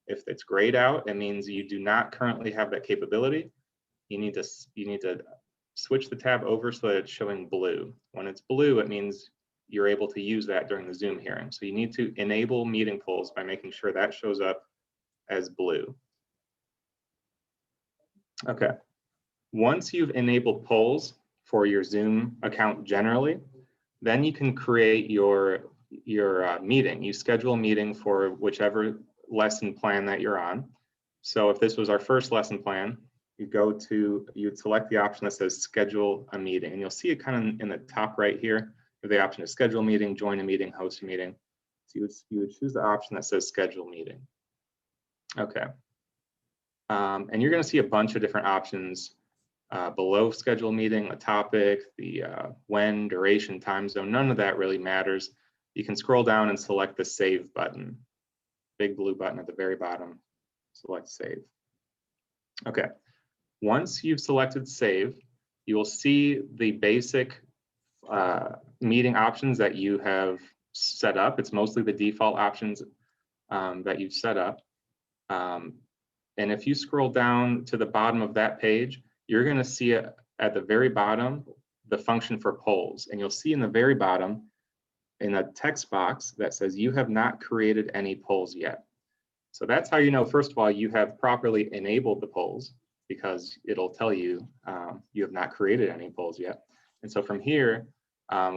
if it's grayed out, it means you do not currently have that capability. You need to switch the tab over so that it's showing blue. When it's blue, it means you're able to use that during the Zoom hearing. So you need to enable meeting polls by making sure that shows up as blue. Okay, once you've enabled polls for your Zoom account generally, then you can create your meeting. You schedule a meeting for whichever lesson plan that you're on. So if this was our first lesson plan, you'd select the option that says schedule a meeting, and you'll see it kind of in the top right here, the option to schedule a meeting, join a meeting, host a meeting. So you would choose the option that says schedule meeting. Okay. And you're going to see a bunch of different options below schedule meeting, a topic, the when, duration, time zone. None of that really matters. You can scroll down and select the save button, big blue button at the very bottom. Select save. Okay. Once you've selected save, you will see the basic meeting options that you have set up. It's mostly the default options that you've set up. And if you scroll down to the bottom of that page, you're going to see it at the very bottom, the function for polls. And you'll see in the very bottom, in a text box that says you have not created any polls yet. So that's how you know, first of all, you have properly enabled the polls, because it'll tell you you have not created any polls yet. And so from here,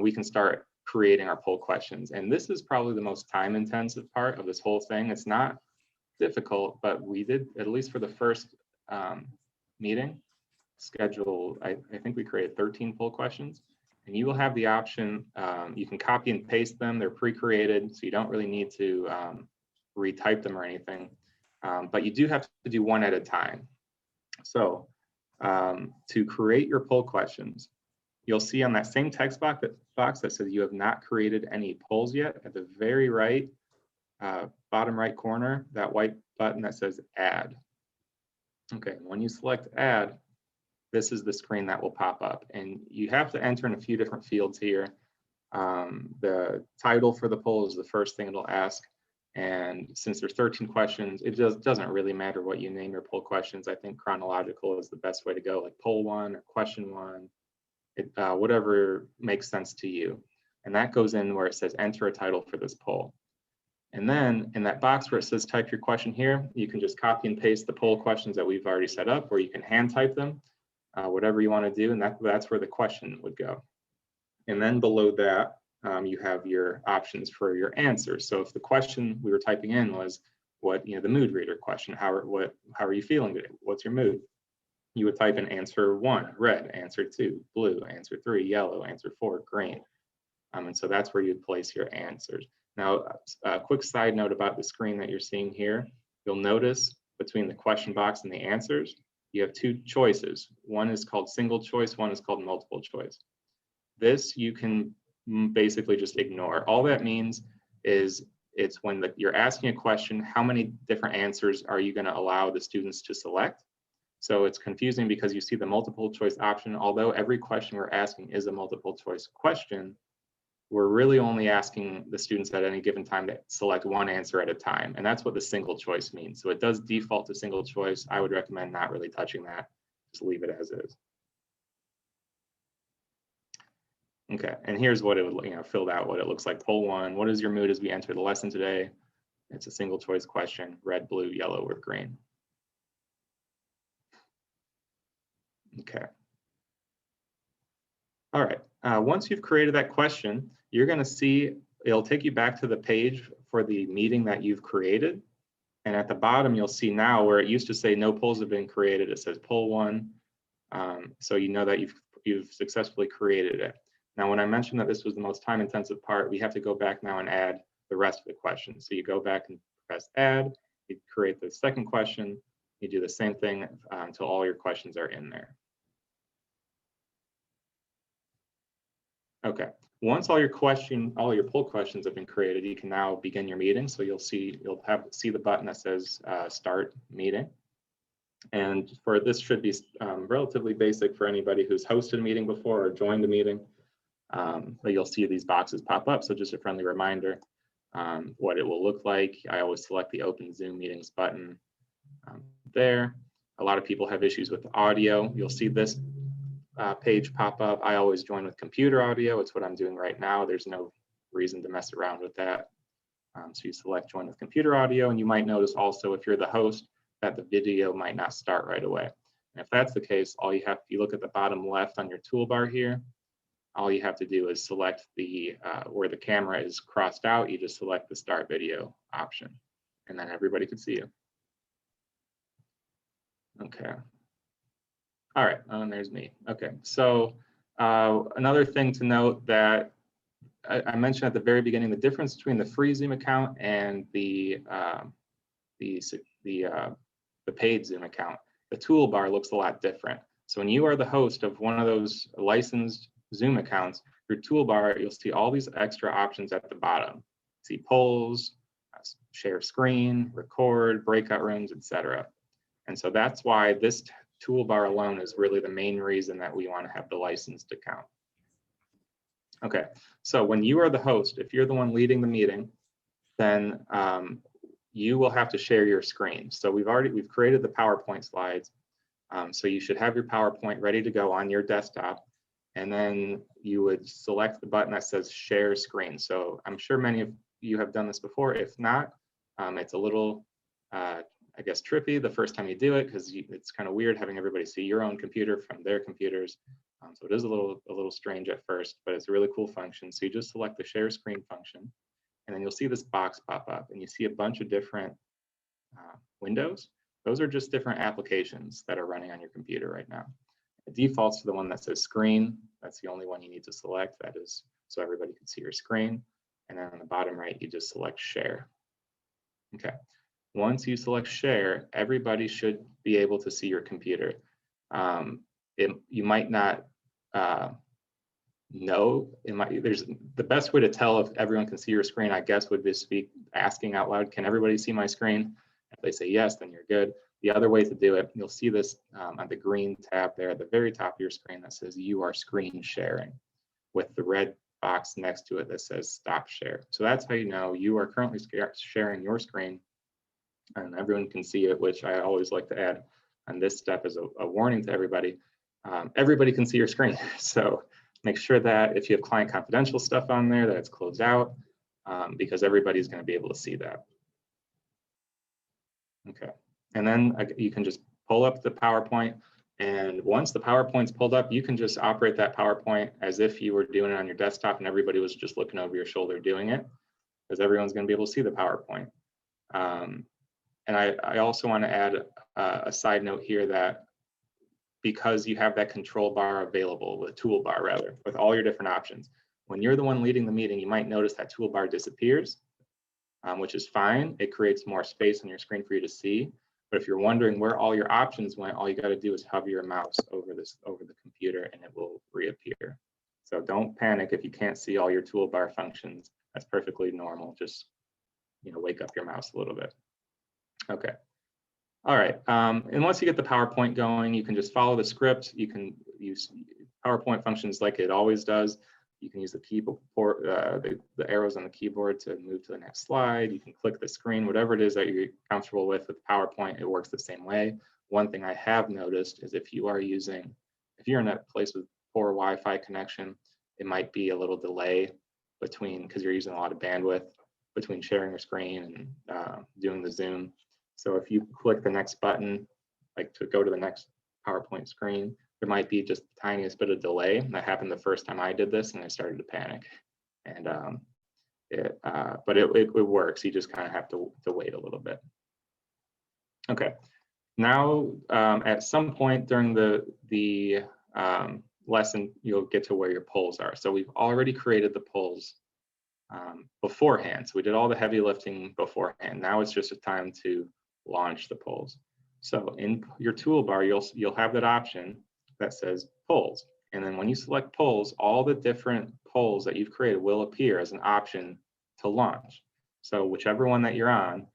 we can start creating our poll questions. And this is probably the most time intensive part of this whole thing. It's not difficult, but we did, at least for the first meeting, schedule, I think we created 13 poll questions. And you will have the option, you can copy and paste them. They're pre-created, so you don't really need to retype them or anything. But you do have to do one at a time. So to create your poll questions, you'll see on that same text box that says you have not created any polls yet, at the very right, bottom right corner, that white button that says add. Okay, when you select add, this is the screen that will pop up, and you have to enter in a few different fields here. The title for the poll is the first thing it'll ask. And since there's 13 questions, it doesn't really matter what you name your poll questions. I think chronological is the best way to go, like poll 1 or question 1, whatever makes sense to you. And that goes in where it says enter a title for this poll. And then in that box where it says type your question here, you can just copy and paste the poll questions that we've already set up, or you can hand type them, whatever you want to do. And that's where the question would go. And then below that, you have your options for your answers. So if the question we were typing in was the mood reader question, how are you feeling today? What's your mood? You would type in answer 1, red, answer 2, blue, answer 3, yellow, answer 4, green. And so that's where you'd place your answers. Now, a quick side note about the screen that you're seeing here, you'll notice between the question box and the answers, you have two choices. One is called single choice, one is called multiple choice. This you can basically just ignore. All that means is it's when you're asking a question, how many different answers are you going to allow the students to select? So it's confusing because you see the multiple choice option. Although every question we're asking is a multiple choice question, we're really only asking the students at any given time to select one answer at a time. And that's what the single choice means. So it does default to single choice. I would recommend not really touching that. Just leave it as is. Okay, and here's what it would, filled out what it looks like. Poll 1, what is your mood as we enter the lesson today? It's a single choice question, red, blue, yellow, or green. Okay. All right, once you've created that question, you're gonna see, it'll take you back to the page for the meeting that you've created. And at the bottom, you'll see now where it used to say no polls have been created, it says poll 1. So you know that you've successfully created it. Now, when I mentioned that this was the most time intensive part, we have to go back now and add the rest of the questions. So you go back and press add, you create the second question, you do the same thing until all your questions are in there. Okay, once all your poll questions have been created, you can now begin your meeting. So you'll see the button that says start meeting. And for this should be relatively basic for anybody who's hosted a meeting before or joined a meeting. But you'll see these boxes pop up. So just a friendly reminder what it will look like. I always select the Open Zoom Meetings button there. A lot of people have issues with the audio. You'll see this page pop up. I always join with computer audio. It's what I'm doing right now. There's no reason to mess around with that. So you select join with computer audio, and you might notice also if you're the host that the video might not start right away. And if that's the case, if you look at the bottom left on your toolbar here, all you have to do is select the where the camera is crossed out, you just select the start video option, and then everybody can see you. Okay. All right, and there's me. Okay, so another thing to note that I mentioned at the very beginning, the difference between the free Zoom account and the paid Zoom account, the toolbar looks a lot different. So when you are the host of one of those licensed Zoom accounts, your toolbar, you'll see all these extra options at the bottom. See polls, share screen, record, breakout rooms, etc. And so that's why this toolbar alone is really the main reason that we want to have the licensed account. Okay, so when you are the host, if you're the one leading the meeting, then you will have to share your screen. So we've created the PowerPoint slides. So you should have your PowerPoint ready to go on your desktop. And then you would select the button that says share screen. So I'm sure many of you have done this before. If not, it's a little, I guess, trippy the first time you do it, because it's kind of weird having everybody see your own computer from their computers. So it is a little strange at first, but it's a really cool function. So you just select the share screen function, and then you'll see this box pop up, and you see a bunch of different windows. Those are just different applications that are running on your computer right now. It defaults to the one that says screen. That's the only one you need to select. That is so everybody can see your screen. And then on the bottom right, you just select share. Okay. Once you select share, everybody should be able to see your computer. You might not know. There's the best way to tell if everyone can see your screen, I guess, would just be asking out loud, can everybody see my screen? If they say yes, then you're good. The other way to do it, you'll see this on the green tab there at the very top of your screen that says you are screen sharing, with the red box next to it that says stop share. So that's how you know you are currently sharing your screen, and everyone can see it, which I always like to add on this step as a warning to everybody. Everybody can see your screen. So make sure that if you have client confidential stuff on there, that it's closed out, because everybody's going to be able to see that. Okay, and then you can just pull up the PowerPoint, and once the PowerPoint's pulled up, you can just operate that PowerPoint as if you were doing it on your desktop and everybody was just looking over your shoulder doing it, because everyone's going to be able to see the PowerPoint. And I also want to add a side note here that because you have that control bar available, the toolbar rather, with all your different options, when you're the one leading the meeting, you might notice that toolbar disappears, which is fine. It creates more space on your screen for you to see. But if you're wondering where all your options went, all you got to do is hover your mouse over the computer and it will reappear. So don't panic if you can't see all your toolbar functions. That's perfectly normal. Just wake up your mouse a little bit. Okay. All right, and once you get the PowerPoint going, you can just follow the script. You can use PowerPoint functions like it always does. You can use the keyboard, the arrows on the keyboard to move to the next slide. You can click the screen, whatever it is that you're comfortable with PowerPoint, it works the same way. One thing I have noticed is if you're in a place with poor Wi-Fi connection, it might be a little delay between, because you're using a lot of bandwidth between sharing your screen and doing the Zoom. So if you click the next button, like to go to the next PowerPoint screen, there might be just the tiniest bit of delay. That happened the first time I did this and I started to panic. And but it works. You just kind of have to wait a little bit. Okay. Now, at some point during the lesson, you'll get to where your polls are. So we've already created the polls beforehand. So we did all the heavy lifting beforehand. Now it's just a time to launch the polls. So in your toolbar, you'll have that option that says polls. And then when you select polls, all the different polls that you've created will appear as an option to launch. So whichever one that you're on,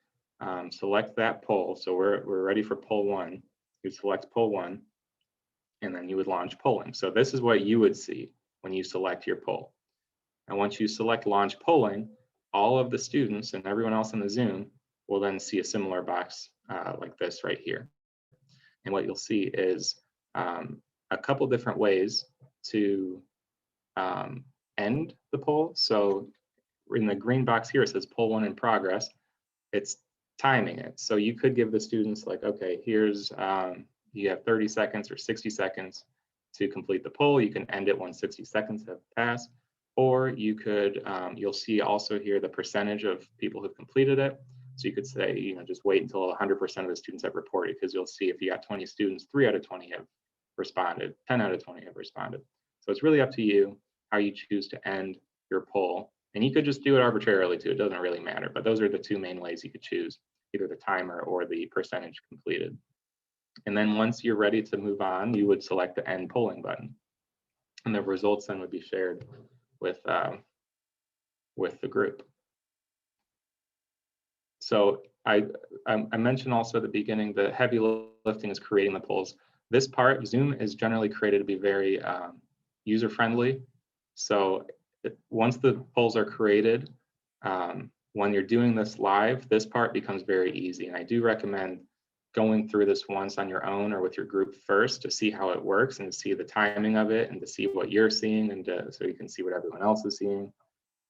select that poll. So we're ready for poll 1. You select poll 1, and then you would launch polling. So this is what you would see when you select your poll. And once you select launch polling, all of the students and everyone else in the Zoom will then see a similar box like this right here. And what you'll see is a couple different ways to end the poll. So in the green box here, it says poll 1 in progress. It's timing it. So you could give the students like, okay, here's, you have 30 seconds or 60 seconds to complete the poll. You can end it when 60 seconds have passed. Or you could, you'll see also here the percentage of people who've completed it. So you could say, just wait until 100% of the students have reported, because you'll see if you got 20 students, 3 out of 20 have responded, 10 out of 20 have responded. So it's really up to you how you choose to end your poll. And you could just do it arbitrarily too, it doesn't really matter, but those are the 2 main ways you could choose, either the timer or the percentage completed. And then once you're ready to move on, you would select the end polling button. And the results then would be shared with the group. So I mentioned also at the beginning, the heavy lifting is creating the polls. This part, Zoom is generally created to be very user-friendly. So once the polls are created, when you're doing this live, this part becomes very easy. And I do recommend going through this once on your own or with your group first to see how it works and to see the timing of it and to see what you're seeing and so you can see what everyone else is seeing,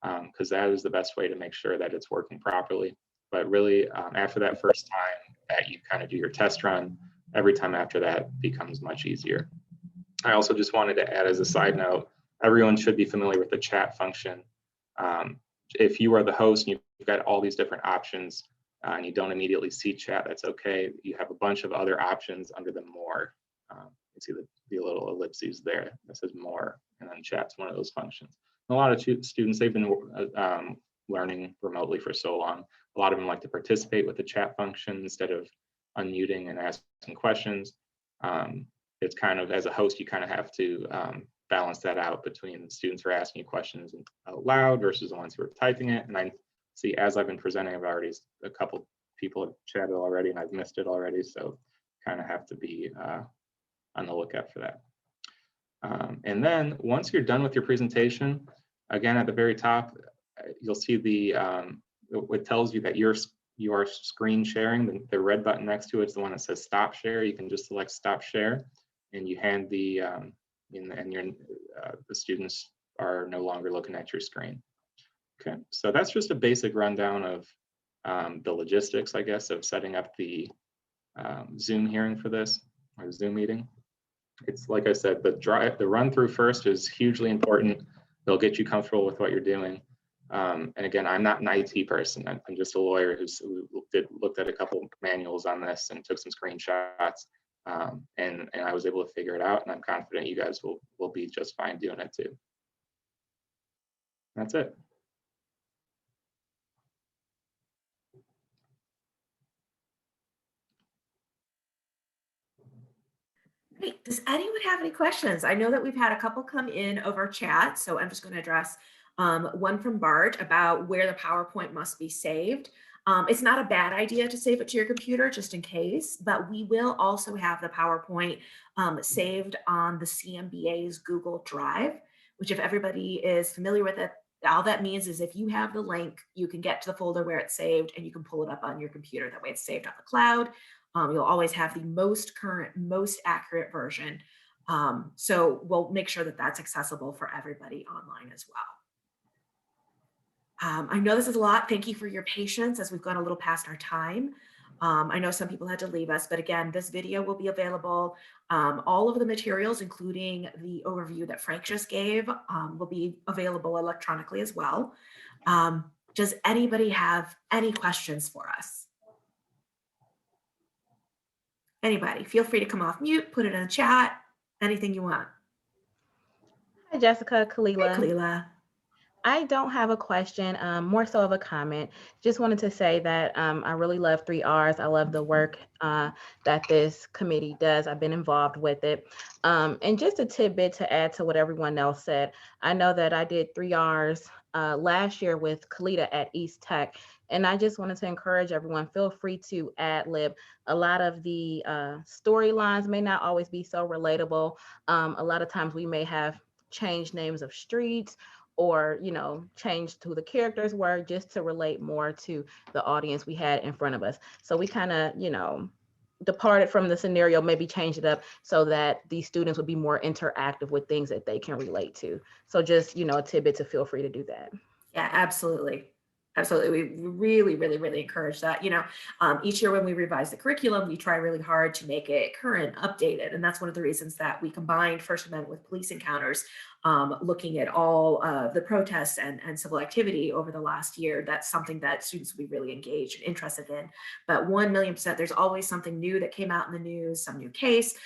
because that is the best way to make sure that it's working properly. But really, after that first time that you kind of do your test run, every time after that becomes much easier. I also just wanted to add as a side note, everyone should be familiar with the chat function. If you are the host and you've got all these different options and you don't immediately see chat, that's okay. You have a bunch of other options under the more. You see the little ellipses there that says more, and then chat's one of those functions. And a lot of students, they've been learning remotely for so long. A lot of them like to participate with the chat function instead of unmuting and asking questions. It's kind of, as a host, you kind of have to balance that out between the students who are asking you questions out loud versus the ones who are typing it. And I see, as I've been presenting, I've already, a couple people have chatted already and I've missed it already. So kind of have to be on the lookout for that. And then once you're done with your presentation, again, at the very top, you'll see it tells you that you are screen sharing. The red button next to it is the one that says stop share. You can just select stop share and you hand the students are no longer looking at your screen. Okay, so that's just a basic rundown of the logistics, I guess, of setting up the Zoom hearing for this, or Zoom meeting. It's like I said, the run through first is hugely important. They'll get you comfortable with what you're doing. And again, I'm not an IT person. I'm just a lawyer who looked at a couple manuals on this and took some screenshots. And I was able to figure it out, and I'm confident you guys will be just fine doing it too. That's it. Great. Does anyone have any questions? I know that we've had a couple come in over chat, so I'm just going to address one from Bart about where the PowerPoint must be saved. It's not a bad idea to save it to your computer just in case, but we will also have the PowerPoint saved on the CMBA's Google Drive, which if everybody is familiar with it, all that means is if you have the link, you can get to the folder where it's saved and you can pull it up on your computer. That way it's saved on the cloud. You'll always have the most current, most accurate version. So we'll make sure that that's accessible for everybody online as well. I know this is a lot. Thank you for your patience as we've gone a little past our time. I know some people had to leave us, but again, this video will be available. All of the materials, including the overview that Frank just gave, will be available electronically as well. Does anybody have any questions for us? Anybody? Feel free to come off mute, put it in the chat, anything you want. Hi, Jessica, Hey, Kalila. Kalila. I don't have a question, more so of a comment. Just wanted to say that I really love 3Rs. I love the work that this committee does. I've been involved with it. And just a tidbit to add to what everyone else said. I know that I did 3Rs last year with Kalita at East Tech. And I just wanted to encourage everyone, feel free to ad lib. A lot of the storylines may not always be so relatable. A lot of times we may have changed names of streets or, you know, changed who the characters were just to relate more to the audience we had in front of us. So we kind of, you know, departed from the scenario, maybe changed it up so that these students would be more interactive with things that they can relate to. So just, you know, a tidbit to feel free to do that. Yeah, absolutely. Absolutely. We really, really, really encourage that. You know, each year when we revise the curriculum, we try really hard to make it current, updated. And that's one of the reasons that we combined First Amendment with police encounters, looking at all the protests and civil activity over the last year. That's something that students will be really engaged and interested in. But 1,000,000%, there's always something new that came out in the news, some new case,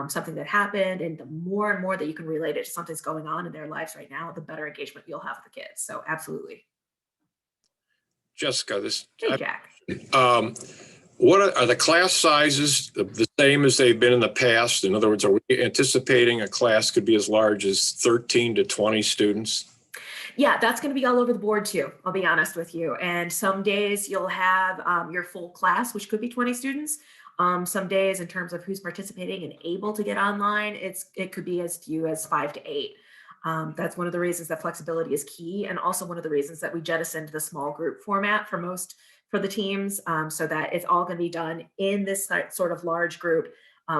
something that happened. And the more and more that you can relate it to something's going on in their lives right now, the better engagement you'll have with the kids. So absolutely. Jessica, Hey, Jack. what are the class sizes the same as they've been in the past? In other words, are we anticipating a class could be as large as 13 to 20 students? Yeah, that's going to be all over the board too. I'll be honest with you. And some days you'll have your full class, which could be 20 students. Some days in terms of who's participating and able to get online, it could be as few as 5 to 8. That's one of the reasons that flexibility is key, and also one of the reasons that we jettisoned the small group format for the teams, so that it's all going to be done in this sort of large group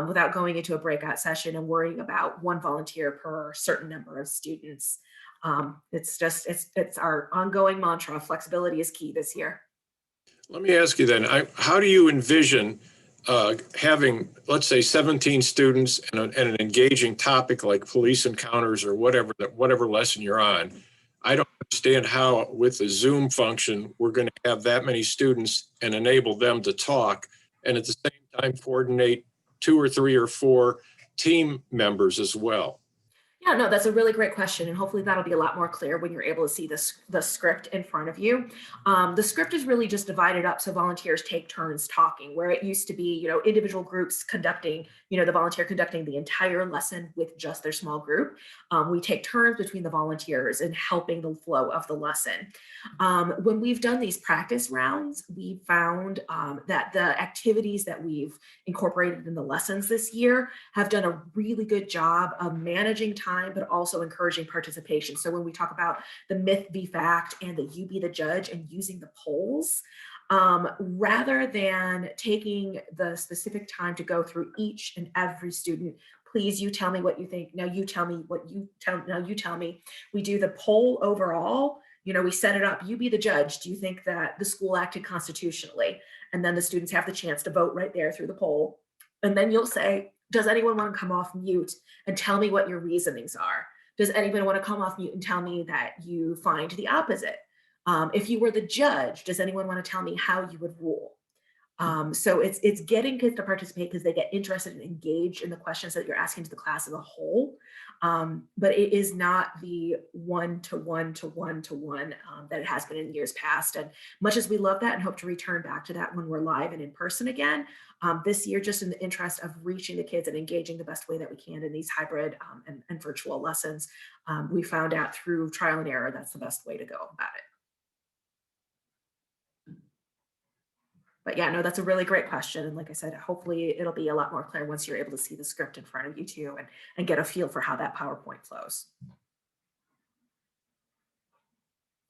without going into a breakout session and worrying about one volunteer per certain number of students. It's our ongoing mantra. Flexibility is key this year. Let me ask you then, how do you envision having, let's say, 17 students and an engaging topic like police encounters or whatever lesson you're on? I don't understand how with the Zoom function, we're going to have that many students and enable them to talk and at the same time coordinate 2 or 3 or 4 team members as well. Yeah, no, that's a really great question. And hopefully that'll be a lot more clear when you're able to see the script in front of you. The script is really just divided up so volunteers take turns talking, where it used to be, you know, individual groups conducting, you know, the volunteer conducting the entire lesson with just their small group. We take turns between the volunteers in helping the flow of the lesson. When we've done these practice rounds, we found that the activities that we've incorporated in the lessons this year have done a really good job of managing time, but also encouraging participation. So when we talk about the myth v fact and the you be the judge and using the polls, rather than taking the specific time to go through each and every student, please, you tell me what you think. Now you tell me what you tell. Now you tell me. We do the poll overall. You know, we set it up. You be the judge. Do you think that the school acted constitutionally? And then the students have the chance to vote right there through the poll. And then you'll say, does anyone want to come off mute and tell me what your reasonings are? Does anyone want to come off mute and tell me that you find the opposite? If you were the judge, does anyone want to tell me how you would rule? So it's getting kids to participate because they get interested and engaged in the questions that you're asking to the class as a whole. But it is not the one-to-one that it has been in years past. And much as we love that and hope to return back to that when we're live and in person again, this year, just in the interest of reaching the kids and engaging the best way that we can in these hybrid and virtual lessons, we found out through trial and error that's the best way to go about it. But yeah, no, that's a really great question. And like I said, hopefully it'll be a lot more clear once you're able to see the script in front of you too, and get a feel for how that PowerPoint flows.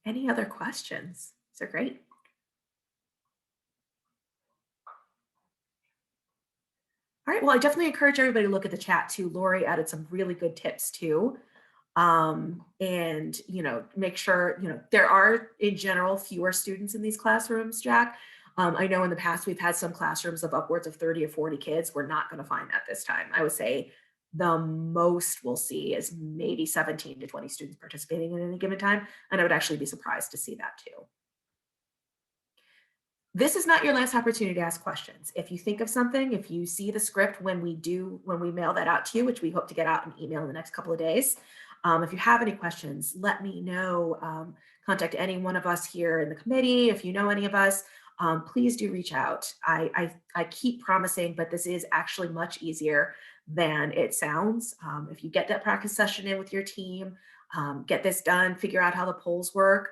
Any other questions? So great. All right, well, I definitely encourage everybody to look at the chat too. Lori added some really good tips too. And, make sure, there are in general fewer students in these classrooms, Jack. I know in the past we've had some classrooms of upwards of 30 or 40 kids. We're not going to find that this time. I would say the most we'll see is maybe 17 to 20 students participating at any given time. And I would actually be surprised to see that too. This is not your last opportunity to ask questions. If you think of something, if you see the script when we mail that out to you, which we hope to get out an email in the next couple of days, if you have any questions, let me know. Contact any one of us here in the committee. If you know any of us, please do reach out. I keep promising, but this is actually much easier than it sounds. If you get that practice session in with your team, get this done, figure out how the polls work,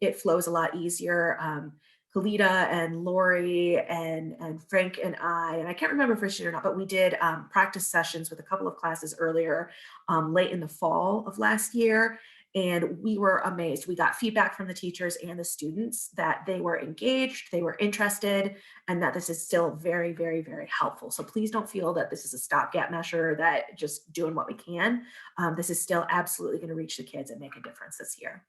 it flows a lot easier. Kalita and Lori and Frank and I can't remember if Richard or not, but we did practice sessions with a couple of classes earlier, late in the fall of last year. And we were amazed. We got feedback from the teachers and the students that they were engaged, they were interested, and that this is still very, very, very helpful. So please don't feel that this is a stopgap measure, that just doing what we can. This is still absolutely going to reach the kids and make a difference this year.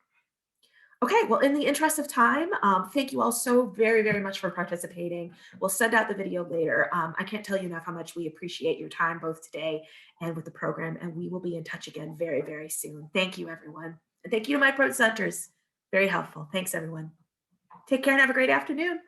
Okay, well, in the interest of time, thank you all so very, very much for participating. We'll send out the video later. I can't tell you enough how much we appreciate your time both today and with the program, and we will be in touch again very, very soon. Thank you, everyone. And thank you to my presenters. Very helpful. Thanks, everyone. Take care and have a great afternoon.